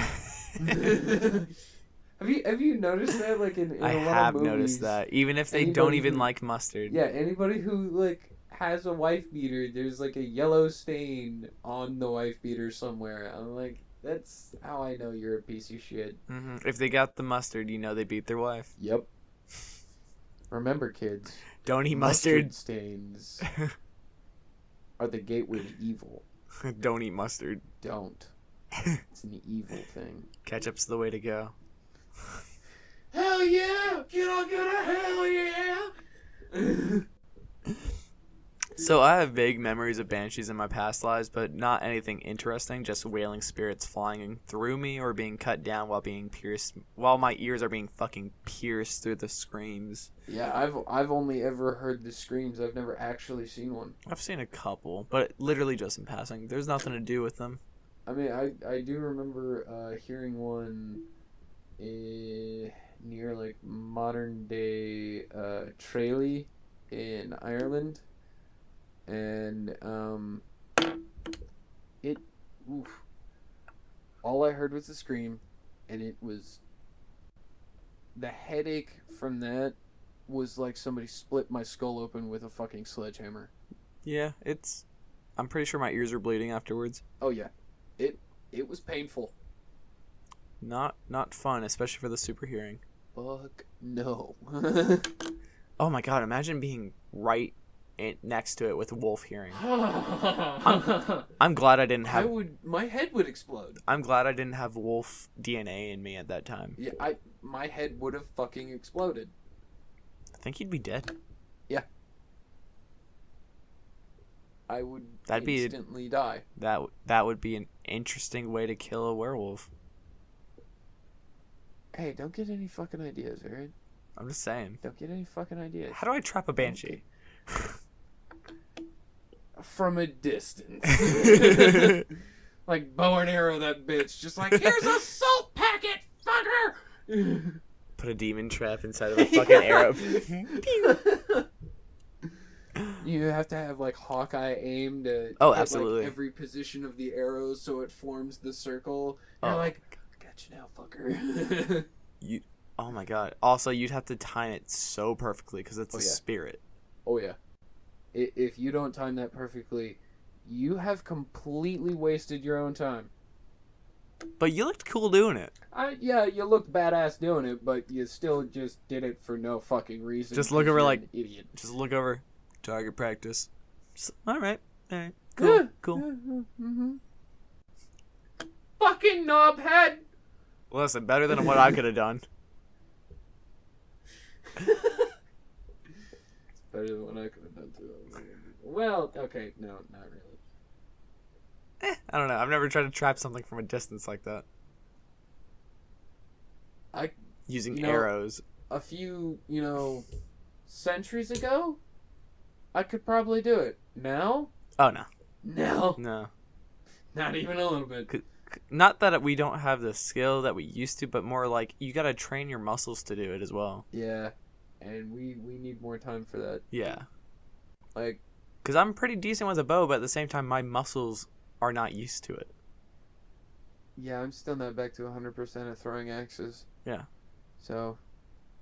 Have you noticed that? Like in I a lot have of movies, noticed that. Even if they don't even like mustard. Yeah, anybody who like has a wife beater, there's like a yellow stain on the wife beater somewhere. I'm like, that's how I know you're a piece of shit. Mm-hmm. If they got the mustard, you know they beat their wife. Yep. Remember, kids. Don't eat mustard. Stains are the gateway to evil. Don't eat mustard. Don't. It's an evil thing. Ketchup's the way to go. Hell yeah! Can I get a hell yeah? So I have vague memories of banshees in my past lives, but not anything interesting. Just wailing spirits flying through me or being cut down while my ears are being fucking pierced through the screams. Yeah, I've only ever heard the screams. I've never actually seen one. I've seen a couple, but literally just in passing. There's nothing to do with them. I mean, I do remember hearing one near like modern day Tralee in Ireland. And all I heard was the scream, and it was the headache from that was like somebody split my skull open with a fucking sledgehammer. Yeah, I'm pretty sure my ears were bleeding afterwards. Oh yeah, it was painful. Not fun, especially for the super hearing. Fuck no. Oh my god, imagine being right next to it with wolf hearing. I'm glad I didn't have. My head would explode. I'm glad I didn't have wolf DNA in me at that time. Yeah, my head would have fucking exploded. I think you'd be dead. Yeah. I would instantly die. That would be an interesting way to kill a werewolf. Hey, don't get any fucking ideas, alright? I'm just saying. Don't get any fucking ideas. How do I trap a banshee? From a distance. Like bow and arrow that bitch. Just like, here's a salt packet, fucker! Put a demon trap inside of a fucking arrow. You have to have like Hawkeye aim to hit, absolutely. Like, every position of the arrow so it forms the circle. You're like, I got you now, fucker. Oh my god. Also, you'd have to time it so perfectly because it's a spirit. Oh yeah. If you don't time that perfectly, you have completely wasted your own time. But you looked cool doing it. Yeah, you looked badass doing it, but you still just did it for no fucking reason. Just look over like idiot. Just look over. Target practice. All right. Cool. Yeah. Cool. Mm-hmm. fucking knobhead! Listen, better than what I could have done. Better than what I could have done too. Well, okay, no, not really. I don't know. I've never tried to trap something from a distance like that. Using arrows. A few, centuries ago, I could probably do it. Now? Oh, no. No. No. Not even a little bit. Not that we don't have the skill that we used to, but more like you gotta train your muscles to do it as well. Yeah. And we need more time for that. Yeah. Like... Because I'm pretty decent with a bow, but at the same time, my muscles are not used to it. Yeah, I'm still not back to 100% of throwing axes. Yeah. So,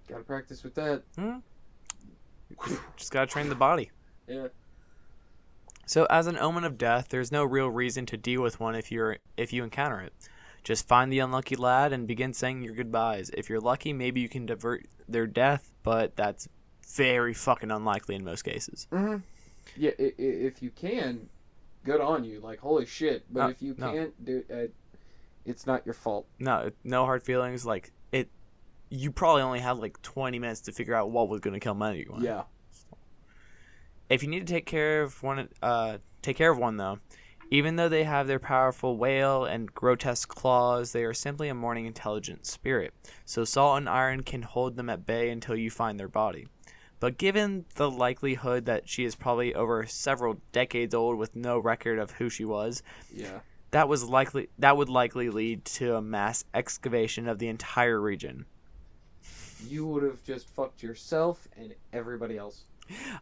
gotta practice with that. Just gotta train the body. Yeah. So, as an omen of death, there's no real reason to deal with one if you encounter it. Just find the unlucky lad and begin saying your goodbyes. If you're lucky, maybe you can divert their death, but that's very fucking unlikely in most cases. Mm-hmm. Yeah, if you can, good on you. Like, holy shit. But if you can't do it, it's not your fault. No hard feelings. Like, you probably only had like 20 minutes to figure out what was going to kill anyone. Yeah. If you need to take care of one though. Even though they have their powerful wail and grotesque claws, they are simply a mourning intelligent spirit. So salt and iron can hold them at bay until you find their body. But given the likelihood that she is probably over several decades old with no record of who she was, that would likely lead to a mass excavation of the entire region. You would have just fucked yourself and everybody else.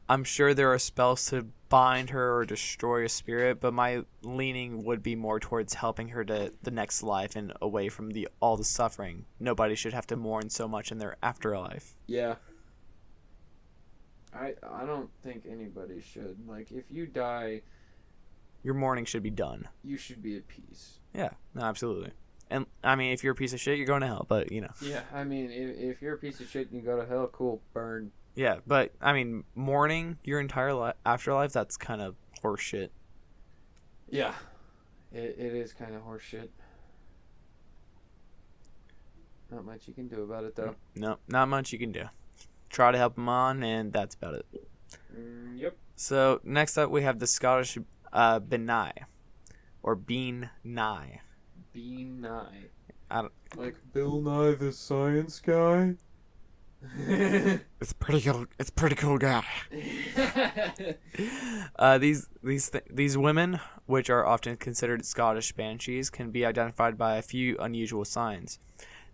I'm sure there are spells to bind her or destroy a spirit, but my leaning would be more towards helping her to the next life and away from all the suffering. Nobody should have to mourn so much in their afterlife. Yeah. I don't think anybody should. Like, if you die... Your mourning should be done. You should be at peace. Yeah, no, absolutely. And, I mean, if you're a piece of shit, you're going to hell, but, Yeah, I mean, if you're a piece of shit and you go to hell, cool, burn. Yeah, but, I mean, mourning your entire afterlife, that's kind of horse shit. Yeah. It is kind of horse shit. Not much you can do about it, though. No, not much you can do. Try to help them on, and that's about it. Yep. So, next up, we have the Scottish Benai, or Bean Nye. Bean Nye. Like Bill Nye the Science Guy? It's pretty cool guy. These women, which are often considered Scottish banshees, can be identified by a few unusual signs.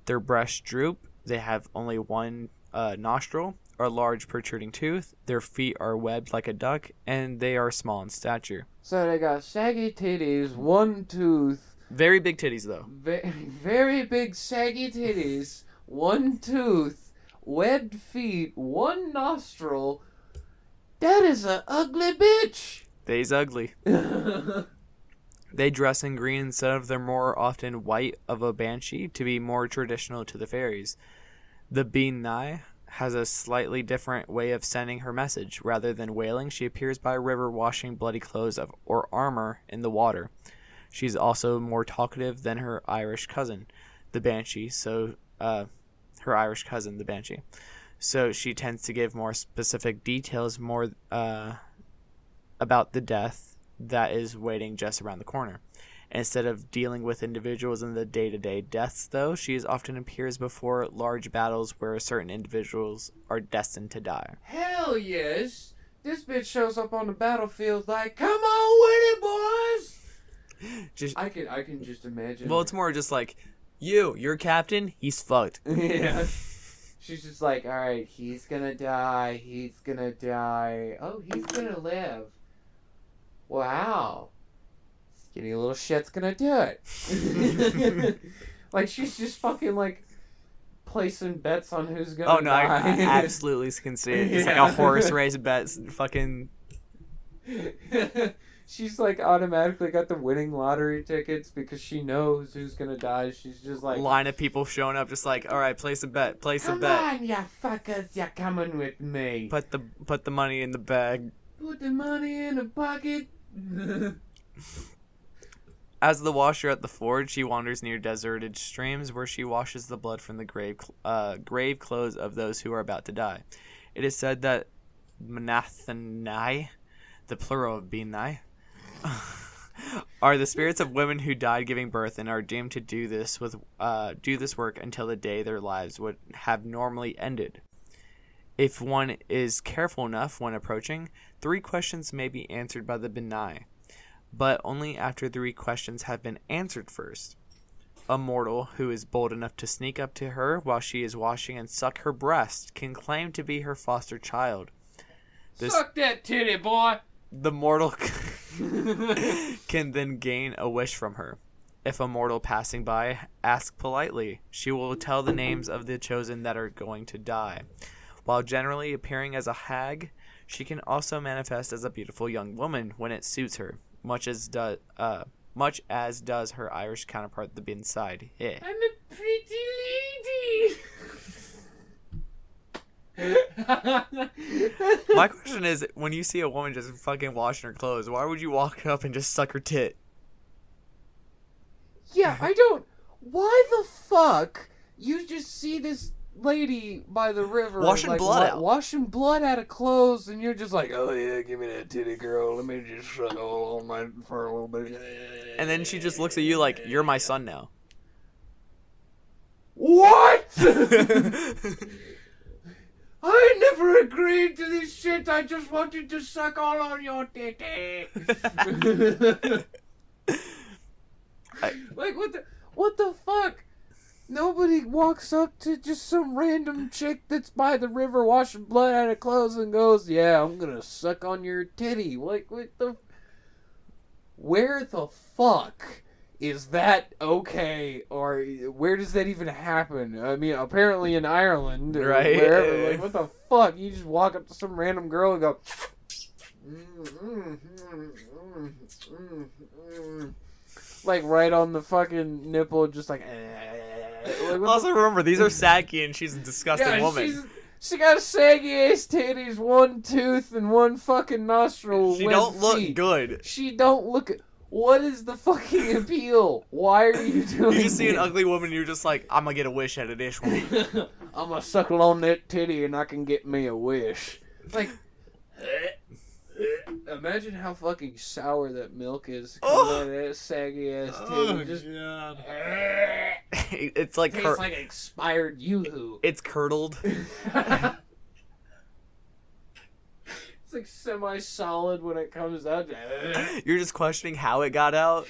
Their breasts droop. They have only one nostril, a large protruding tooth. Their feet are webbed like a duck, and they are small in stature. So they got shaggy titties, one tooth. Very big titties, though. Very big saggy titties, one tooth, webbed feet, one nostril. That is a ugly bitch. They's ugly. They dress in green instead of their more often white of a banshee to be more traditional to the fairies. The Bean Nye has a slightly different way of sending her message. Rather than wailing, she appears by a river washing bloody clothes or armor in the water. She's also more talkative than her Irish cousin, the Banshee. So she tends to give more specific details, more about the death that is waiting just around the corner. Instead of dealing with individuals in the day-to-day deaths, though, she often appears before large battles where certain individuals are destined to die. Hell yes! This bitch shows up on the battlefield like, come on with it, boys! I can just imagine. Well, it's more just like, you're captain, he's fucked. Yeah. She's just like, alright, he's gonna die. Oh, he's gonna live. Wow. Skinny little shit's gonna do it. Like, she's just fucking, like, placing bets on who's gonna die. I absolutely can see it. It's like a horse race bet, fucking... She's, like, automatically got the winning lottery tickets because she knows who's gonna die. She's just like... Line of people showing up just like, alright, place a bet. Come on, you fuckers, you're coming with me. Put the money in the bag. Put the money in the pocket. As the washer at the forge, she wanders near deserted streams where she washes the blood from the grave clothes of those who are about to die. It is said that Manathanai, the plural of Binai, are the spirits of women who died giving birth and are doomed to do this work until the day their lives would have normally ended. If one is careful enough when approaching, 3 questions may be answered by the Binai, but only after 3 questions have been answered first. A mortal who is bold enough to sneak up to her while she is washing and suck her breast can claim to be her foster child. Suck that titty, boy! The mortal can then gain a wish from her. If a mortal passing by asks politely, she will tell the names of the chosen that are going to die. While generally appearing as a hag, she can also manifest as a beautiful young woman when it suits her, much as does her Irish counterpart, the Binside. Yeah. I'm a pretty lady! My question is, when you see a woman just fucking washing her clothes, why would you walk up and just suck her tit? Yeah, I don't... Why the fuck you just see this lady by the river washing blood out. Washing blood out of clothes, and you're just like, oh yeah, give me that titty, girl. Let me just suck all on my for a little bit. And then she just looks at you like, you're my son now. What? I never agreed to this shit. I just wanted to suck all on your titty. Like, what the fuck? Nobody walks up to just some random chick that's by the river washing blood out of clothes and goes, yeah, I'm gonna suck on your titty. Like, what the... Where the fuck is that okay? Or where does that even happen? I mean, apparently in Ireland. Or right. wherever. Like, what the fuck? You just walk up to some random girl and go... Like, right on the fucking nipple, just like... Like, also, remember, these are saggy and she's a disgusting woman. She got saggy ass titties, 1 tooth, and 1 fucking nostril. She don't look good. She don't look... What is the fucking appeal? Why are you doing You just see an ugly woman and you're just like, I'm gonna get a wish out of this one. I'm gonna suckle on that titty and I can get me a wish. Like... Imagine how fucking sour that milk is. Oh, that saggy ass titty. oh just... God. It's like tastes like expired yoo-hoo. It's curdled. It's like semi-solid when it comes out. You're just questioning how it got out.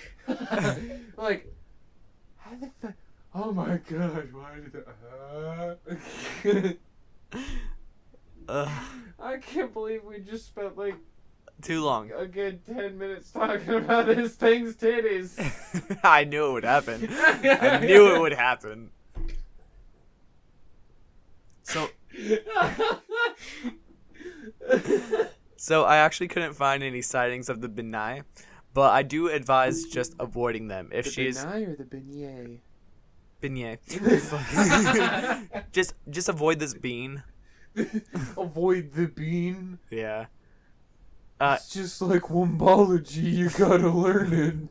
Like, how the fuck? Oh my god! Why did I can't believe we just spent like too long. a good 10 minutes talking about this thing's titties. I knew it would happen. I knew it would happen. So I actually couldn't find any sightings of the Binai, but I do advise just avoiding them. If she's The Binai or the beignet? Beignet. just avoid this bean. Avoid the bean. Yeah. It's just like wombology, you gotta learn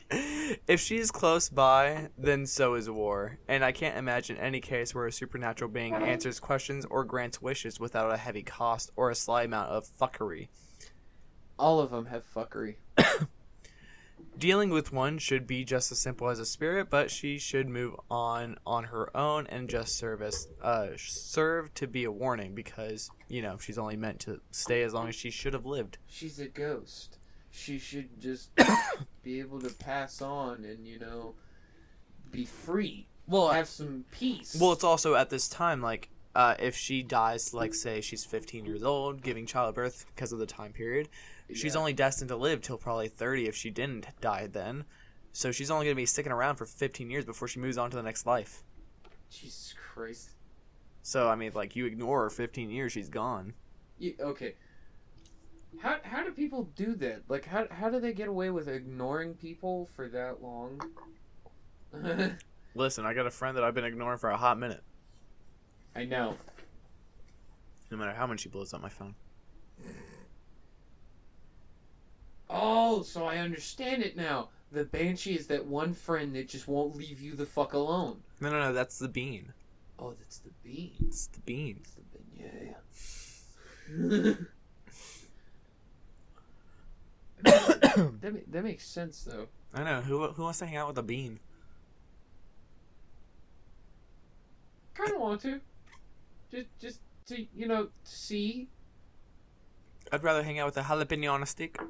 it. If she's close by, then so is war, and I can't imagine any case where a supernatural being answers questions or grants wishes without a heavy cost or a slight amount of fuckery. All of them have fuckery. Dealing with one should be just as simple as a spirit, but she should move on her own and just serve to be a warning because, she's only meant to stay as long as she should have lived. She's a ghost. She should just be able to pass on and, be free. Well, have some peace. Well, it's also at this time, like, if she dies, like, say she's 15 years old, giving childbirth because of the time period, she's only destined to live till probably 30 if she didn't die then. So she's only going to be sticking around for 15 years before she moves on to the next life. Jesus Christ. So, I mean, like, you ignore her 15 years, she's gone. Okay. How do people do that? Like, how do they get away with ignoring people for that long? Listen, I got a friend that I've been ignoring for a hot minute. I know. No matter how much she blows up my phone. Oh, so I understand it now. The Banshee is that one friend that just won't leave you the fuck alone. No, that's the bean. Oh, that's the bean. It's the bean. It's the beignet. That makes sense, though. I know. Who wants to hang out with a bean? Kind of want to. Just to, see. I'd rather hang out with a jalapeno on a stick.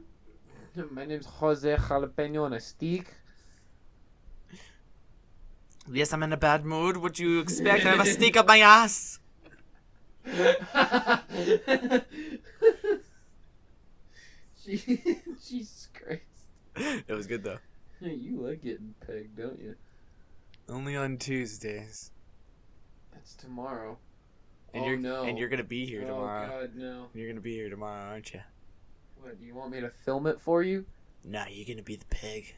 My name's Jose Jalapeno on a stick. Yes, I'm in a bad mood. What do you expect? I have a stick up my ass. Jesus Christ. It was good though. Yeah, you like getting pegged, don't you? Only on Tuesdays. That's tomorrow. And you're gonna be here tomorrow. Oh God, no. You're gonna be here tomorrow, aren't you? What, do you want me to film it for you? Nah, you're gonna be the pig.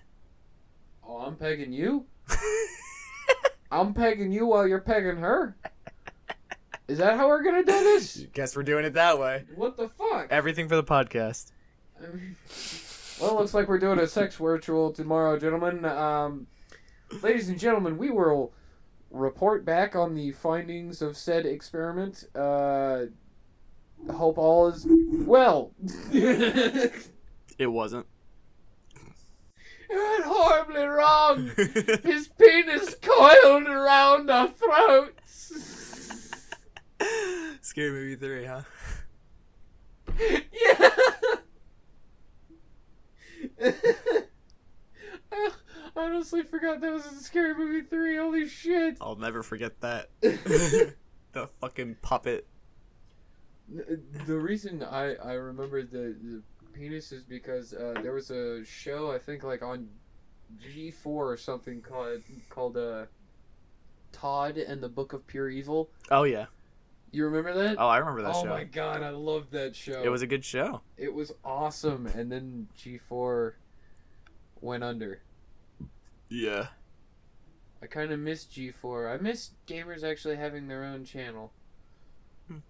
Oh, I'm pegging you? I'm pegging you while you're pegging her? Is that how we're gonna do this? Guess we're doing it that way. What the fuck? Everything for the podcast. Well, it looks like we're doing a sex ritual tomorrow, gentlemen. Ladies and gentlemen, we will report back on the findings of said experiment. Hope all is well. It wasn't. It went horribly wrong. His penis coiled around our throats. Scary Movie 3, huh? Yeah. I honestly forgot that was in Scary Movie 3. Holy shit. I'll never forget that. The fucking puppet. The reason I remember the penis is because there was a show, I think, like on G4 or something called Todd and the Book of Pure Evil. Oh, yeah. You remember that? Oh, I remember that show. Oh my god, I loved that show. It was a good show. It was awesome, and then G4 went under. Yeah. I kind of miss G4. I miss gamers actually having their own channel.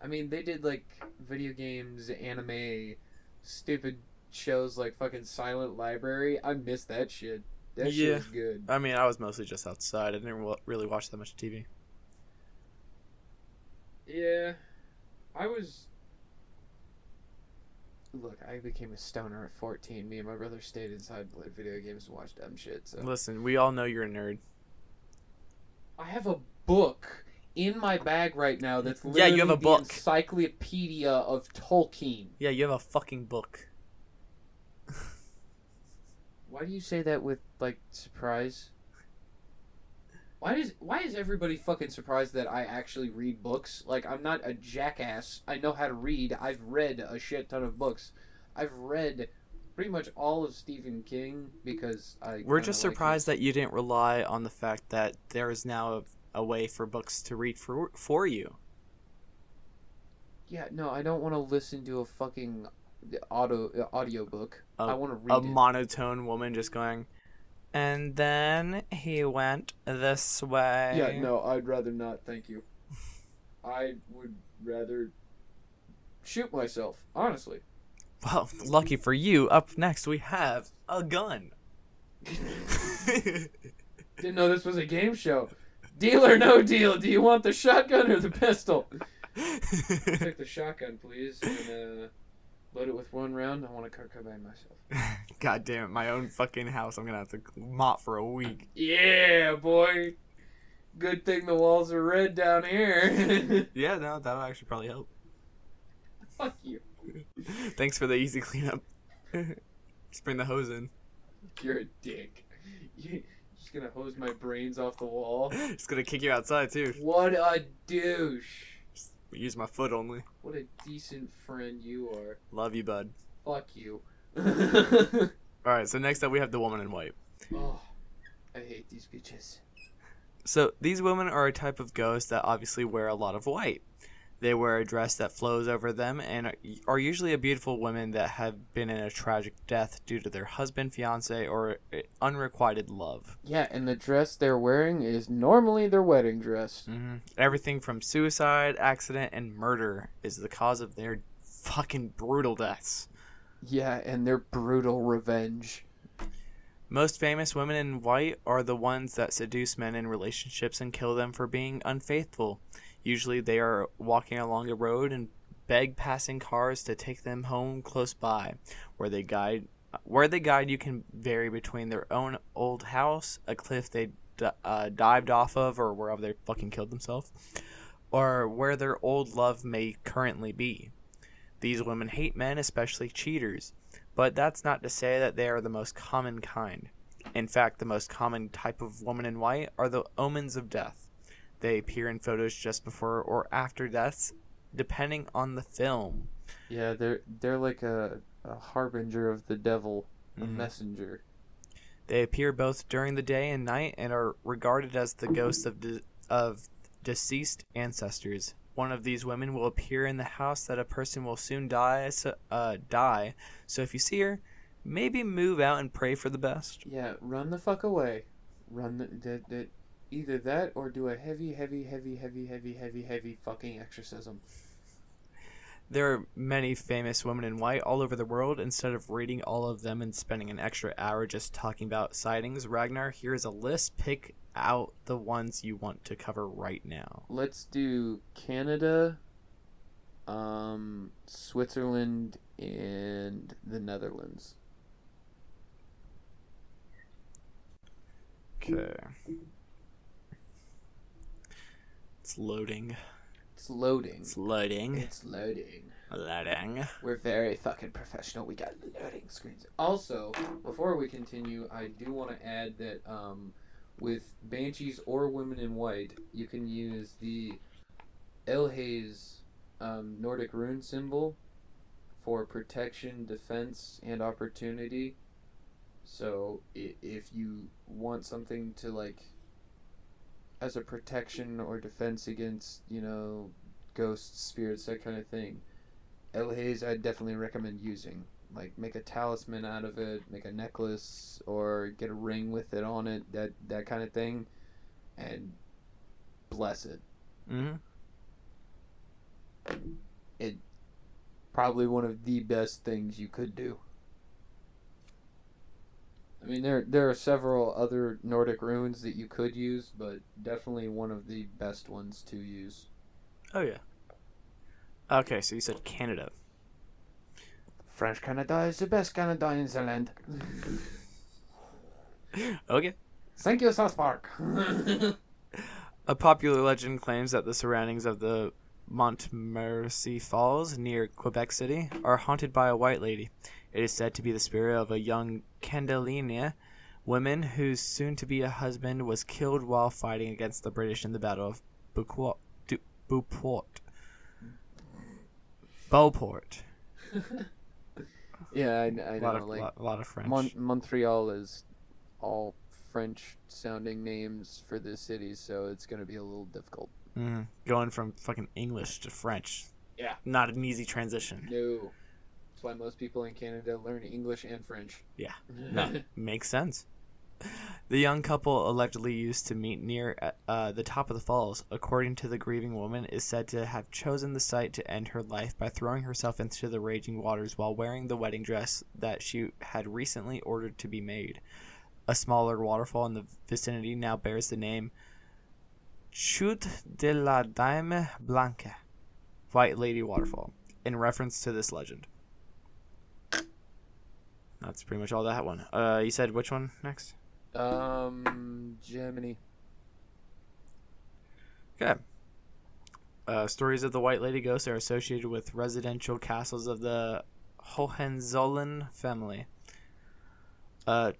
I mean, they did, like, video games, anime, stupid shows like fucking Silent Library. I miss that shit. That shit was good. I mean, I was mostly just outside. I didn't really watch that much TV. Yeah. Look, I became a stoner at 14. Me and my brother stayed inside and played video games and watched dumb shit, so. Listen, we all know you're a nerd. I have a book in my bag right now that's literally Yeah, you have a book. Encyclopedia of Tolkien. Yeah, you have a fucking book. Why do you say that with, like, surprise? Why is everybody fucking surprised that I actually read books? Like, I'm not a jackass. I know how to read. I've read a shit ton of books. I've read pretty much all of Stephen King because We're just surprised that you didn't rely on the fact that there is now a way for books to read for you. Yeah, no, I don't want to listen to a fucking audiobook. I want to read a it. monotone woman just going, and then he went this way. Yeah, no, I'd rather not, thank you. I would rather shoot myself, honestly. Well, lucky for you, up next we have a gun. Didn't know this was a game show. Deal or no deal, do you want the shotgun or the pistol? I'll take the shotgun, please, and load it with one round. I want to cook by myself. God damn it, my own fucking house. I'm gonna have to mop for a week. Yeah, boy. Good thing the walls are red down here. Yeah, no, that'll actually probably help. Fuck you. Thanks for the easy cleanup. Just bring the hose in. You're a dick. You're just gonna hose my brains off the wall. Just gonna kick you outside too. What a douche. Just use my foot only. What a decent friend you are. Love you, bud. Fuck you. Alright, so next up we have the woman in white. Oh, I hate these bitches. So these women are a type of ghost that obviously wear a lot of white. They wear a dress that flows over them and are usually a beautiful women that have been in a tragic death due to their husband, fiance, or unrequited love. Yeah, and the dress they're wearing is normally their wedding dress. Mm-hmm. Everything from suicide, accident, and murder is the cause of their fucking brutal deaths. Yeah, and their brutal revenge. Most famous women in white are the ones that seduce men in relationships and kill them for being unfaithful. Usually they are walking along a road and beg passing cars to take them home close by. Where they guide you can vary between their own old house, a cliff they dived off of, or wherever they fucking killed themselves, or where their old love may currently be. These women hate men, especially cheaters, but that's not to say that they are the most common kind. In fact, the most common type of woman in white are the omens of death. They appear in photos just before or after deaths, depending on the film. Yeah, they're like a harbinger of the devil, a Mhm. messenger. They appear both during the day and night and are regarded as the ghosts of deceased ancestors. One of these women will appear in the house that a person will soon die. So if you see her, maybe move out and pray for the best. Yeah, run the fuck away. Run either that or do a heavy fucking exorcism. There are many famous women in white all over the world. Instead of reading all of them and spending an extra hour just talking about sightings, Ragnar, here's a list. Pick out the ones you want to cover right now. Let's do Canada, Switzerland, and the Netherlands. Okay. It's loading. It's loading. It's loading. It's loading. Loading. We're very fucking professional. We got loading screens. Also, before we continue, I do want to add that with Banshees or Women in White, you can use the Elhaze Nordic rune symbol for protection, defense, and opportunity. So if you want something to like as a protection or defense against, ghosts, spirits, that kind of thing, Elhaze I definitely recommend using. Like make a talisman out of it, make a necklace, or get a ring with it on it, that kind of thing, and bless it. Mm-hmm. It probably one of the best things you could do. I mean, there are several other Nordic runes that you could use, but definitely one of the best ones to use. Oh, yeah. Okay, so you said Canada. French Canada is the best Canada in the land. Okay. Thank you, South Park. A popular legend claims that the surroundings of the Montmorency Falls near Quebec City are haunted by a white lady. It is said to be the spirit of a young Candelina woman whose soon-to-be husband was killed while fighting against the British in the Battle of Beauport. Yeah, I know. A lot of French. Montreal is all French-sounding names for this city, so it's going to be a little difficult. Going from fucking English to French. Yeah. Not an easy transition. No. That's why most people in Canada learn English and French. Yeah. No, makes sense. The young couple allegedly used to meet near the top of the falls. According to the grieving woman, is said to have chosen the site to end her life by throwing herself into the raging waters while wearing the wedding dress that she had recently ordered to be made. A smaller waterfall in the vicinity now bears the name Chute de la Dame Blanche, White Lady Waterfall, in reference to this legend. That's pretty much all that one. You said which one next? Germany. Okay. Stories of the White Lady Ghost are associated with residential castles of the Hohenzollern family.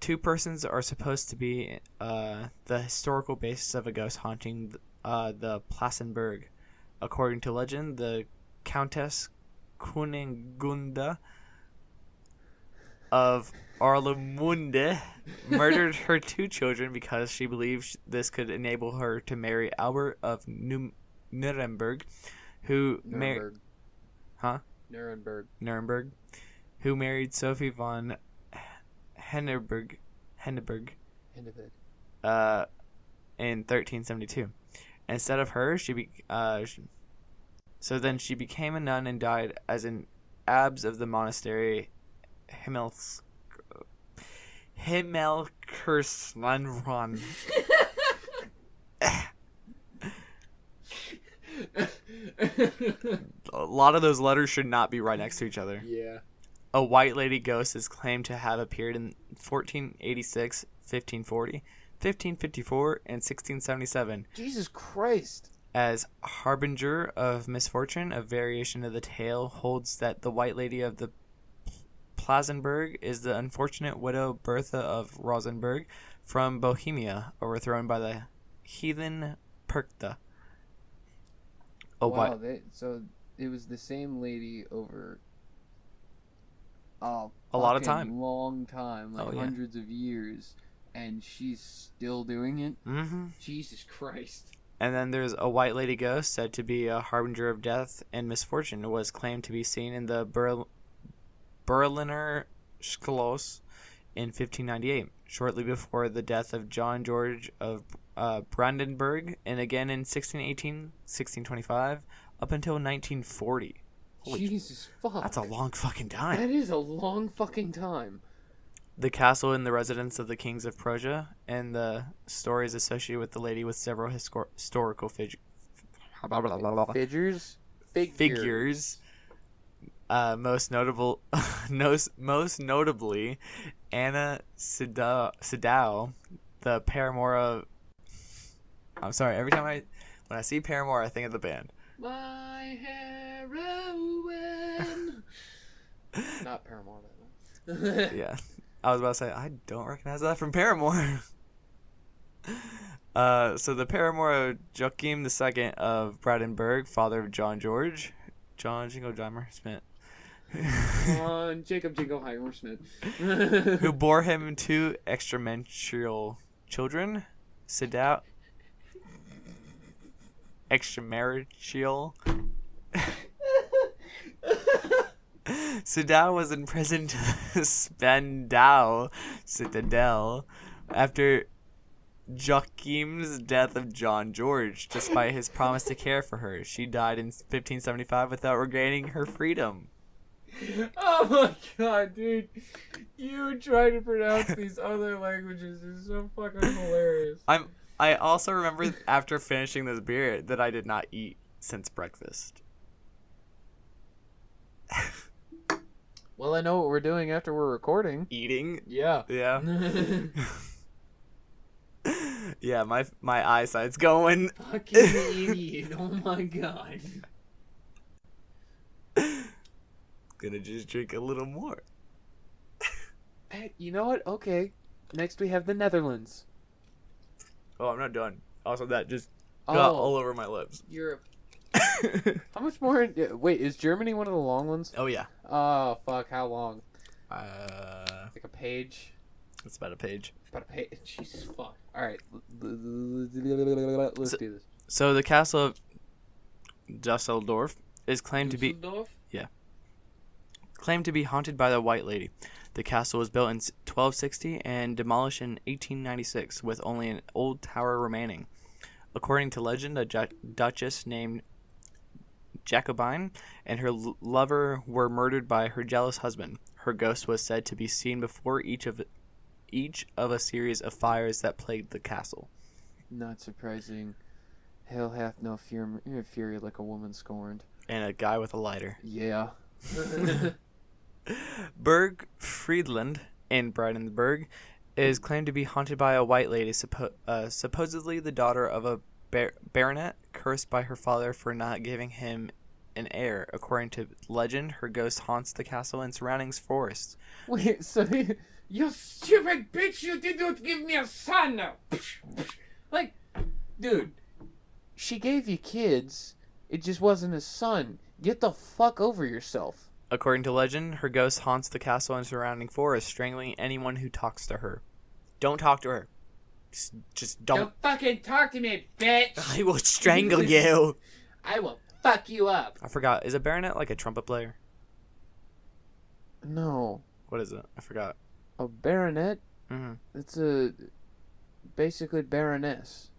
Two persons are supposed to be the historical basis of a ghost haunting the Plassenburg. According to legend, the Countess Kunigunda of Arlemunde murdered her two children because she believed this could enable her to marry Albert of Nuremberg, who married... Nuremberg, who married Sophie von Henneberg in 1372. Instead of her, she became a nun and died as an abbess of the monastery Himmelkerslanron. A lot of those letters should not be right next to each other. Yeah. A white lady ghost is claimed to have appeared in 1486, 1540, 1554, and 1677 Jesus Christ. as harbinger of misfortune. A variation of the tale holds that the white lady of the Plazenberg is the unfortunate widow Bertha of Rosenberg from Bohemia, overthrown by the heathen Perkta. Wow, so it was the same lady over a lot of time. long time, like hundreds of years, and she's still doing it? Mm-hmm. Jesus Christ. And then there's a white lady ghost said to be a harbinger of death and misfortune. It was claimed to be seen in the Berliner Schloss in 1598, shortly before the death of John George of Brandenburg, and again in 1618, 1625, up until 1940. Jesus fuck. That's a long fucking time. That is a long fucking time. The castle and the residence of the kings of Prussia, and the stories associated with the lady with several historical figures. Most notably, Anna Sidao, the paramour of. I'm sorry. Every time when I see Paramore, I think of the band. My heroine. Not Paramore, though. Yeah, I was about to say I don't recognize that from Paramore. So the paramour of Joachim II of Brandenburg, father of John George, John Jingleheimer Smith. Jacob Jingleheimer Smith. Who bore him two extramarriage children, Sidao. Extramarriage. Sidao was imprisoned to the Spandau citadel after Joachim's death of John George, despite his promise to care for her. She died in 1575 without regaining her freedom. Oh my god, dude. You trying to pronounce these other languages is so fucking hilarious. I also remember after finishing this beer that I did not eat since breakfast. Well, I know what we're doing after we're recording. Eating? Yeah. Yeah. Yeah, my eyesight's going. Fucking idiot. Oh my god. Gonna just drink a little more. Hey, you know what? Okay. Next we have the Netherlands. Oh, I'm not done. Also, that just got all over my lips. Europe. How much more? Wait, is Germany one of the long ones? Oh, yeah. Oh, fuck. How long? Like a page? It's about a page. About a page? Jesus, fuck. Alright. Let's do this. So, the castle of Dusseldorf is claimed to be... Yeah. Claimed to be haunted by the White Lady. The castle was built in 1260 and demolished in 1896, with only an old tower remaining. According to legend, a duchess named Jacobine and her lover were murdered by her jealous husband. Her ghost was said to be seen before each of a series of fires that plagued the castle. Not surprising. Hell hath no fury like a woman scorned. And a guy with a lighter. Yeah. Berg Friedland in Brandenburg is claimed to be haunted by a white lady, supposedly the daughter of a baronet cursed by her father for not giving him an heir. According to legend, her ghost haunts the castle and surrounding forests. Wait, so you stupid bitch, you did not give me a son! Like, dude, she gave you kids, it just wasn't a son. Get the fuck over yourself. According to legend, her ghost haunts the castle and surrounding forest, strangling anyone who talks to her. Don't talk to her. Just don't. Don't fucking talk to me, bitch! I will strangle you. I will fuck you up. I forgot. Is a baronet like a trumpet player? No. What is it? I forgot. A baronet? Mm-hmm. It's basically baroness.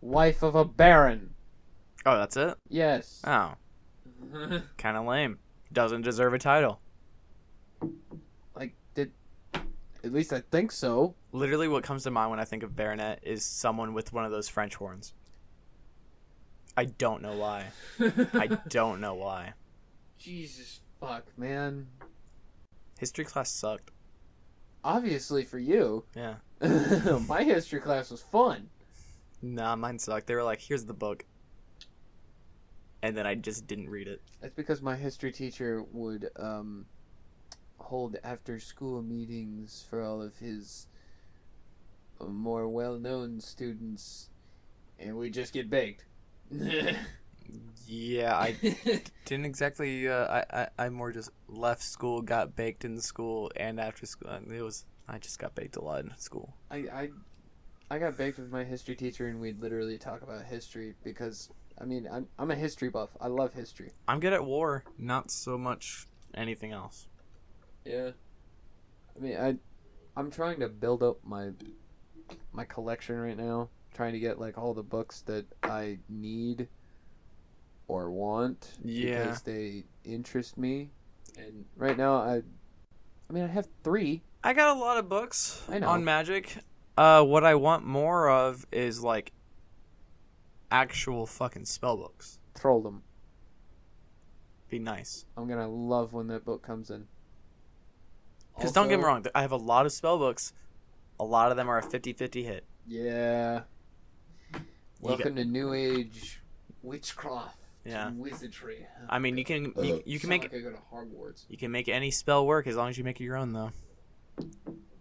Wife of a baron. Oh, that's it? Yes. Oh. Kind of lame. Doesn't deserve a title. Like, at least I think so. Literally what comes to mind when I think of baronet is someone with one of those French horns. I don't know why. I don't know why. Jesus fuck, man. History class sucked. Obviously for you. Yeah. My history class was fun. Nah, mine sucked. They were like, here's the book. And then I just didn't read it. That's because my history teacher would hold after-school meetings for all of his more well-known students, and we'd just get baked. Yeah, I didn't exactly. I more just left school, got baked in school, and after school, I just got baked a lot in school. I got baked with my history teacher, and we'd literally talk about history because, I mean, I'm a history buff. I love history. I'm good at war, not so much anything else. Yeah. I mean, I'm trying to build up my collection right now. Trying to get, like, all the books that I need or want. Yeah. Because they interest me. And right now, I have 3. I got a lot of books I know. on magic. What I want more of is, like, actual fucking spell books. Troll them. Be nice. I'm gonna love when that book comes in. Because don't get me wrong, I have a lot of spell books. A lot of them are a 50-50 hit. Yeah. Welcome to New Age witchcraft. Yeah. And wizardry. I mean, you can make like I go to Hogwarts. you can make any spell work as long as you make it your own, though.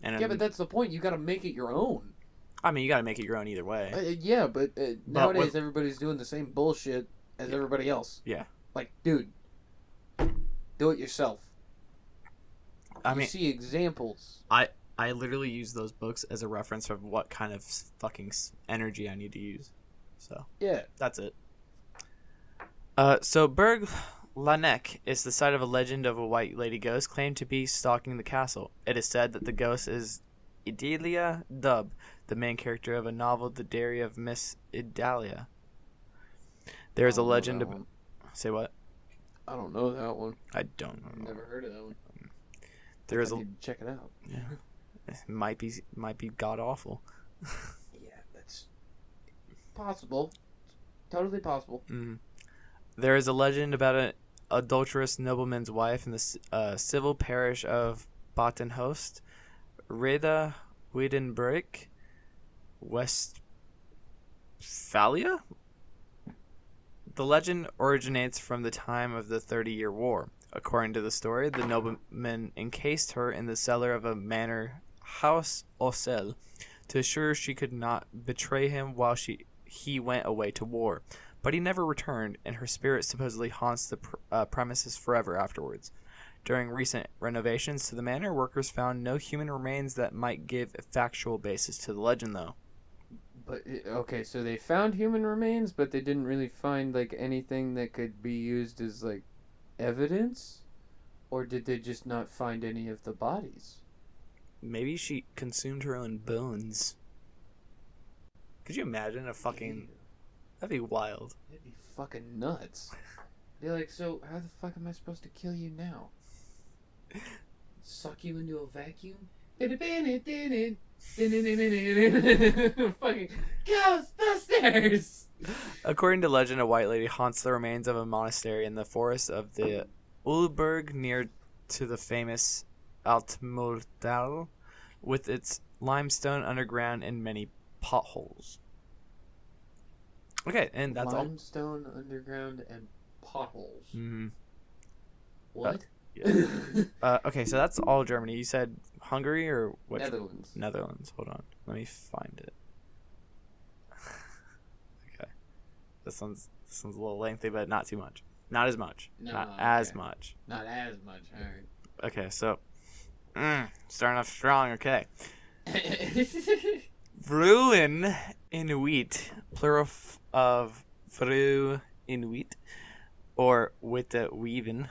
And Yeah, but that's the point. You got to make it your own. I mean, you got to make it your own either way. Yeah, but nowadays everybody's doing the same bullshit as everybody else. Yeah. Like, dude, do it yourself. I you mean, see examples. I literally use those books as a reference of what kind of fucking energy I need to use. So Yeah. that's it. So Burg Lanek is the site of a legend of a white lady ghost claimed to be stalking the castle. It is said that the ghost is Idalia Dub, the main character of a novel, The Diary of Miss Idalia. There is a legend about... Say what? I don't know that one. I don't know. I've never heard of that one. There is I need to check it out. Yeah. It might be god awful. Yeah, that's possible. Totally possible. Mm. There is a legend about an adulterous nobleman's wife in the civil parish of Bottenhost, Reda Wiedenbrück, Westphalia. The legend originates from the time of the 30-Year War. According to the story, the nobleman encased her in the cellar of a manor house Ocel to assure she could not betray him while he went away to war. But he never returned, and her spirit supposedly haunts the premises forever afterwards. During recent renovations to the manor, workers found no human remains that might give a factual basis to the legend, though. But okay, so they found human remains, but they didn't really find like anything that could be used as like evidence, or did they just not find any of the bodies? Maybe she consumed her own bones. Could you imagine a fucking... That'd be wild. That'd be fucking nuts. They're like, so how the fuck am I supposed to kill you now? Suck you into a vacuum? Fucking Ghostbusters! According to legend, a white lady haunts the remains of a monastery in the forest of the Uleberg near to the famous Altmordal, with its limestone underground and many potholes. Okay, and that's limestone underground and potholes. Mm-hmm. What? Yeah. Okay, so that's all Germany. You said Hungary or what? Netherlands. Netherlands. Hold on, let me find it. Okay, this one's a little lengthy, but not too much. Not as much. No, not okay. as much. Not as much. All right. Okay, so starting off strong. Okay. Vrouwen Inuit, plural of Vrouw Inuit, or Witte Weaven,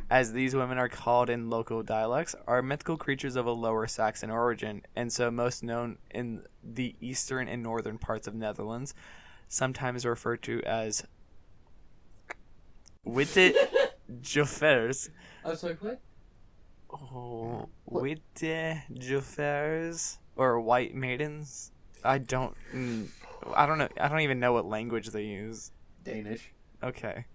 as these women are called in local dialects, are mythical creatures of a lower Saxon origin, and so most known in the eastern and northern parts of Netherlands, sometimes referred to as Witte Jofers. I was like, what? Oh, What? Witte Jofers or white maidens. I don't know. I don't even know what language they use. Danish. Okay.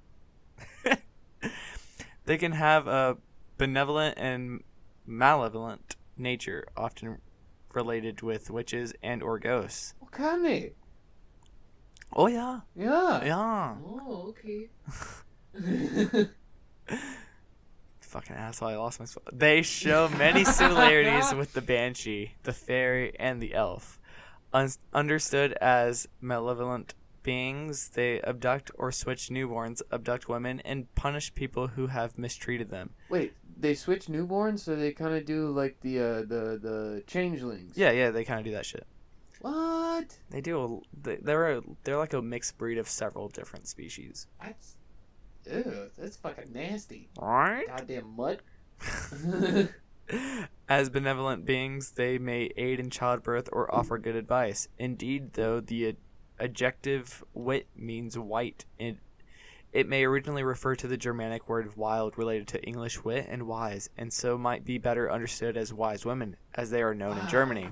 They can have a benevolent and malevolent nature, often related with witches and or ghosts. What can they? Oh yeah. Yeah. Yeah. Oh, okay. Fucking asshole, I lost my spot. They show many similarities with the banshee, the fairy, and the elf. Understood as malevolent beings, they abduct or switch newborns, abduct women, and punish people who have mistreated them. Wait, they switch newborns, so they kind of do like the changelings. Yeah, they kind of do that shit. What? They do. They're like a mixed breed of several different species. That's, ew, that's fucking nasty. Right? Goddamn mutt. As benevolent beings, they may aid in childbirth or offer good advice. Indeed, though, the adjective wit means white. It may originally refer to the Germanic word wild related to English wit and wise, and so might be better understood as wise women, as they are known in Germany.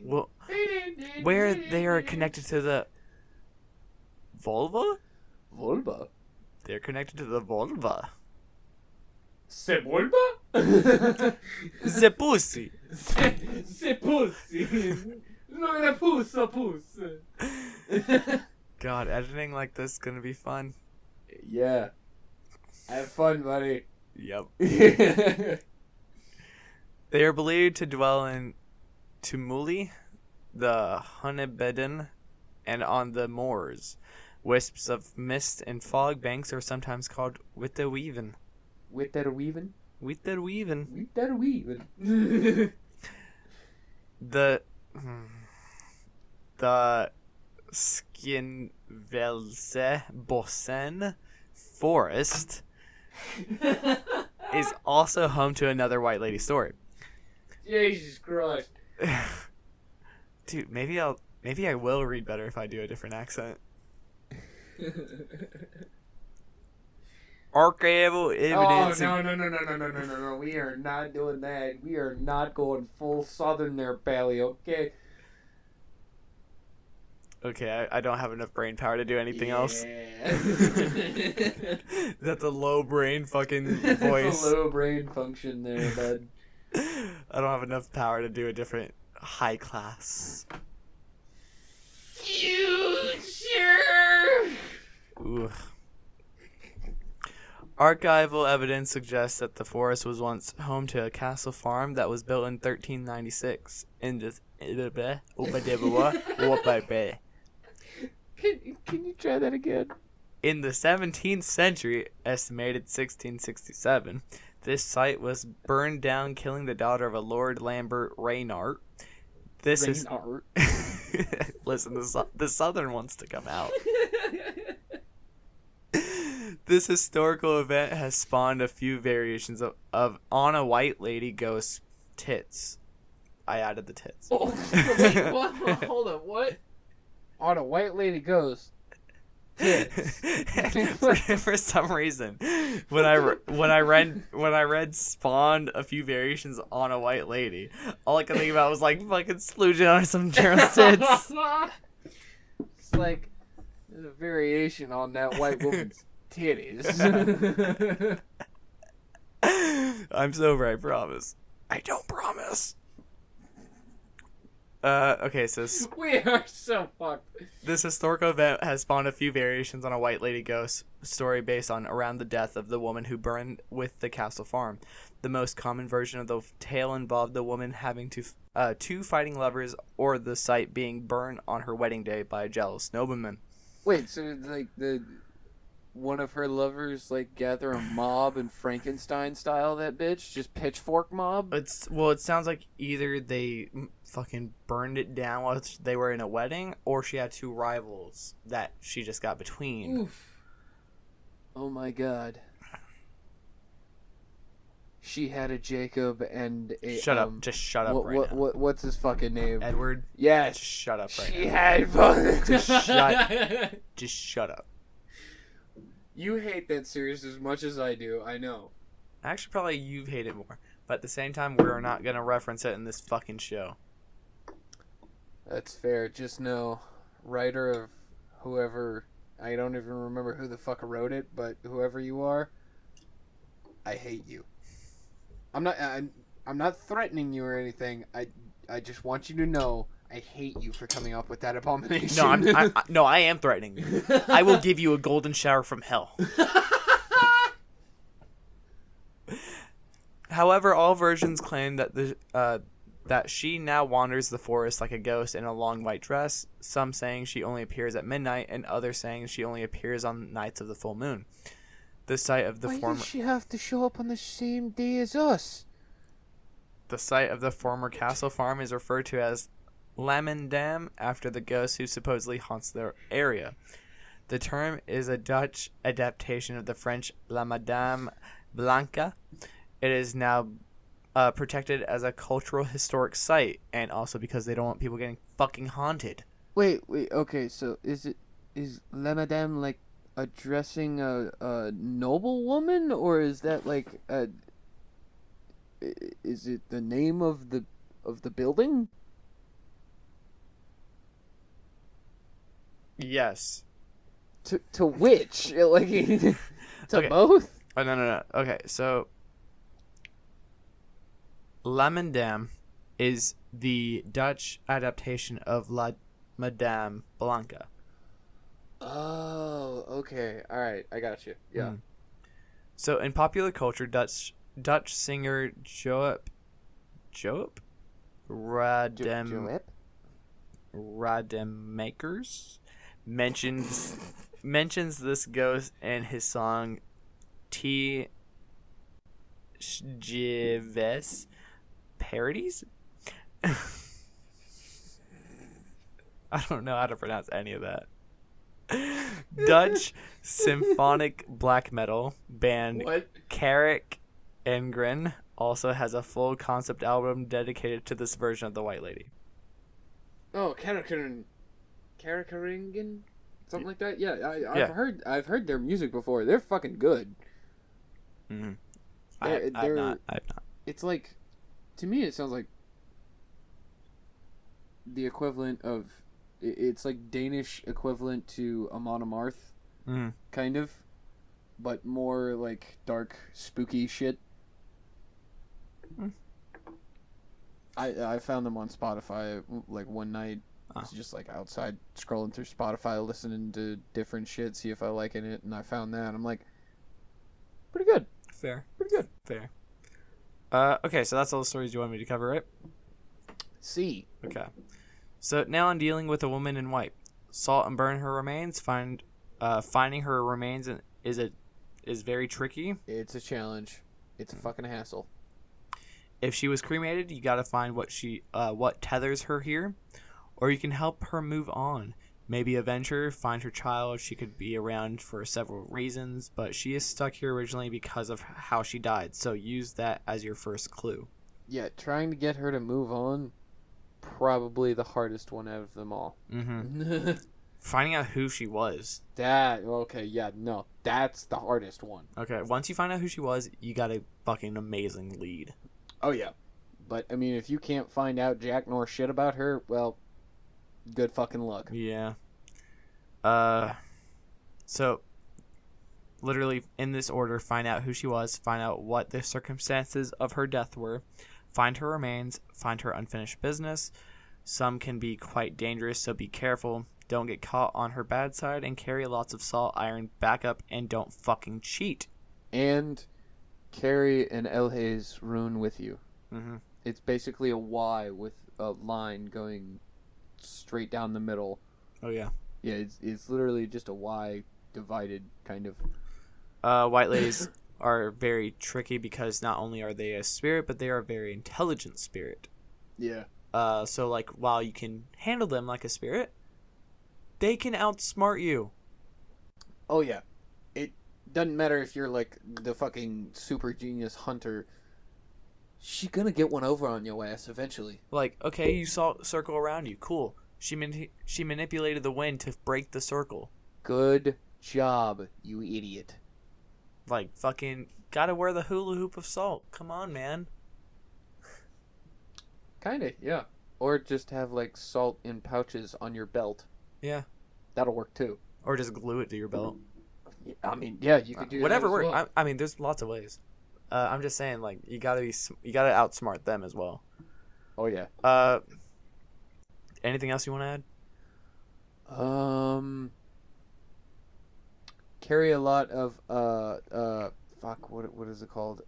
Well, where they are connected to the vulva? Vulva? They're connected to the vulva. Se vulva? The pussy. Se pussy. No era pusso pus. God, editing like this is gonna be fun. Yeah. Have fun, buddy. Yep. They are believed to dwell in Tumuli, the Hunebedden, and on the moors. Wisps of mist and fog banks are sometimes called Witterweaven. Witterweaven? Witterweaven. Witterweaven. The Skinvelse Bossen forest is also home to another white lady story. Jesus Christ. Dude, maybe I will read better if I do a different accent. Archival evidence. Oh, no. We are not doing that. We are not going full southern there, Pally, okay? Okay, I don't have enough brain power to do anything else. That's a low brain fucking voice. It's a low brain function there, bud. I don't have enough power to do a different high class. Future! Ooh. Archival evidence suggests that the forest was once home to a castle farm that was built in 1396. Can you try that again? In the 17th century, estimated 1667, this site was burned down, killing the daughter of a Lord Lambert Reynard. Reynard. Listen, the Southern wants to come out. This historical event has spawned a few variations of on a white lady ghost tits. I added the tits. Oh, wait, what? Hold on, what? On a white lady ghost. Tits. For some reason, when I read spawned a few variations on a white lady, all I could think about was like fucking splooging on some girl's tits. It's like there's a variation on that white woman's titties. I'm sober, I promise. I don't promise. Okay, so we are so fucked. This historical event has spawned a few variations on a white lady ghost story based on around the death of the woman who burned with the castle farm. The most common version of the tale involved the woman having two fighting lovers, or the site being burned on her wedding day by a jealous nobleman. Wait, so like one of her lovers like gather a mob and Frankenstein style that bitch, just pitchfork mob? It sounds like either they fucking burned it down while they were in a wedding, or she had two rivals that she just got between. Oof. Oh my god. She had a Jacob and a... Shut up. Just shut up right now. What's his fucking name? Edward? Yes. Just shut up right she now. had fucking... Just shut up. You hate that series as much as I do. I know. Actually, probably you hate it more. But at the same time, we're not going to reference it in this fucking show. That's fair. Just know, writer of whoever, I don't even remember who the fuck wrote it, but whoever you are, I hate you. I'm not threatening you or anything. I just want you to know I hate you for coming up with that abomination. No, I am threatening you. I will give you a golden shower from hell. However, all versions claim that that she now wanders the forest like a ghost in a long white dress, some saying she only appears at midnight, and others saying she only appears on nights of the full moon. The site of the Why former does she have to show up on the same day as us? The site of the former castle farm is referred to as Lamendam after the ghost who supposedly haunts the area. The term is a Dutch adaptation of the French La Madame Blanca. It is now protected as a cultural historic site, and also because they don't want people getting fucking haunted. Wait, okay, so is La Madame like addressing a noble woman, or is that like is it the name of the building? Yes. To which? Like to Okay. both? Oh, no. Okay, so Lamendam is the Dutch adaptation of La Madame Blanca. Oh, okay. All right, I got you. Yeah. So in popular culture, Dutch singer Joep Rademakers mentions this ghost in his song T. Gives Parodies. I don't know how to pronounce any of that. Dutch symphonic black metal band Carrick Engren also has a full concept album dedicated to this version of the White Lady. Oh, Karakaringen, something like that. Yeah, I've heard their music before. They're fucking good. Mm-hmm. I've not. It's like, to me, it sounds like the equivalent of. It's like Danish equivalent to Amon Amarth, kind of, but more like dark, spooky shit. I found them on Spotify like one night. I was just like outside scrolling through Spotify, listening to different shit, see if I like it, and I found that. I'm like, pretty good. Fair. Pretty good. Fair. Okay, so that's all the stories you want me to cover, right? See. Okay. So now I'm dealing with a woman in white. Salt and burn her remains. Finding her remains is very tricky. It's a challenge. It's a fucking hassle. If she was cremated, you gotta find what tethers her here, or you can help her move on. Maybe avenge her, find her child. She could be around for several reasons, but she is stuck here originally because of how she died. So use that as your first clue. Yeah, trying to get her to move on, probably the hardest one out of them all. Mm-hmm. Finding out who she was. That's the hardest one. Okay, once you find out who she was, you got a fucking amazing lead. Oh, yeah. But, I mean, if you can't find out jack nor shit about her, well, good fucking luck. Yeah. So, literally, in this order, find out who she was, find out what the circumstances of her death were, find her remains, find her unfinished business. Some can be quite dangerous, so be careful. Don't get caught on her bad side, and carry lots of salt, iron, backup, and don't fucking cheat. And carry an Elhaze rune with you. Mm-hmm. It's basically a Y with a line going straight down the middle. Oh, yeah. Yeah, it's literally just a Y divided, kind of. White ladies are very tricky because not only are they a spirit, but they are a very intelligent spirit. Yeah. So, like, while you can handle them like a spirit, they can outsmart you. Oh, yeah. It doesn't matter if you're, like, the fucking super genius hunter. She's gonna get one over on your ass eventually. Like, okay, you saw circle around you. Cool. She manipulated the wind to break the circle. Good job, you idiot. Like, fucking, gotta wear the hula hoop of salt. Come on, man. Kinda, yeah. Or just have, like, salt in pouches on your belt. Yeah. That'll work, too. Or just glue it to your belt. I mean, yeah, you could do whatever that as works. well. I mean, there's lots of ways. I'm just saying, like, you gotta outsmart them as well. Oh, yeah. Anything else you want to add? Carry a lot of, fuck, what is it called?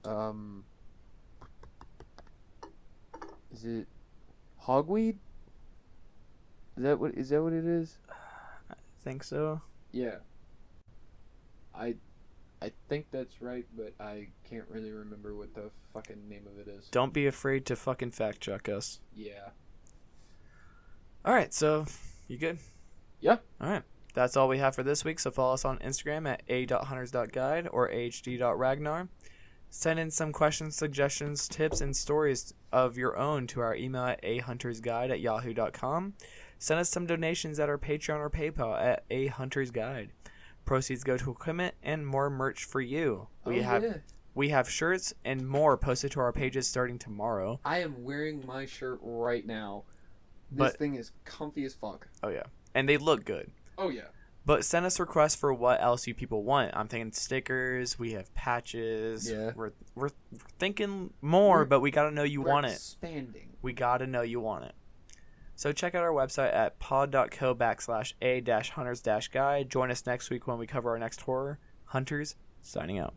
Is it hogweed? Is that what it is? I think so. Yeah. I think that's right, but I can't really remember what the fucking name of it is. Don't be afraid to fucking fact check us. Yeah. All right, so you good? Yeah. All right. That's all we have for this week, so follow us on Instagram at a.hunters.guide or ahd.ragnar. Send in some questions, suggestions, tips, and stories of your own to our email at ahuntersguide@yahoo.com. Send us some donations at our Patreon or PayPal at ahuntersguide. Proceeds go to equipment and more merch for you. We have shirts and more posted to our pages starting tomorrow. I am wearing my shirt right now. This thing is comfy as fuck. Oh yeah, and they look good. Oh yeah. But send us requests for what else you people want. I'm thinking stickers. We have patches. Yeah. We're thinking more, but we gotta know you want it. Expanding. We gotta know you want it. So check out our website at pod.co/a-hunters-guide. Join us next week when we cover our next horror. Hunters, signing out.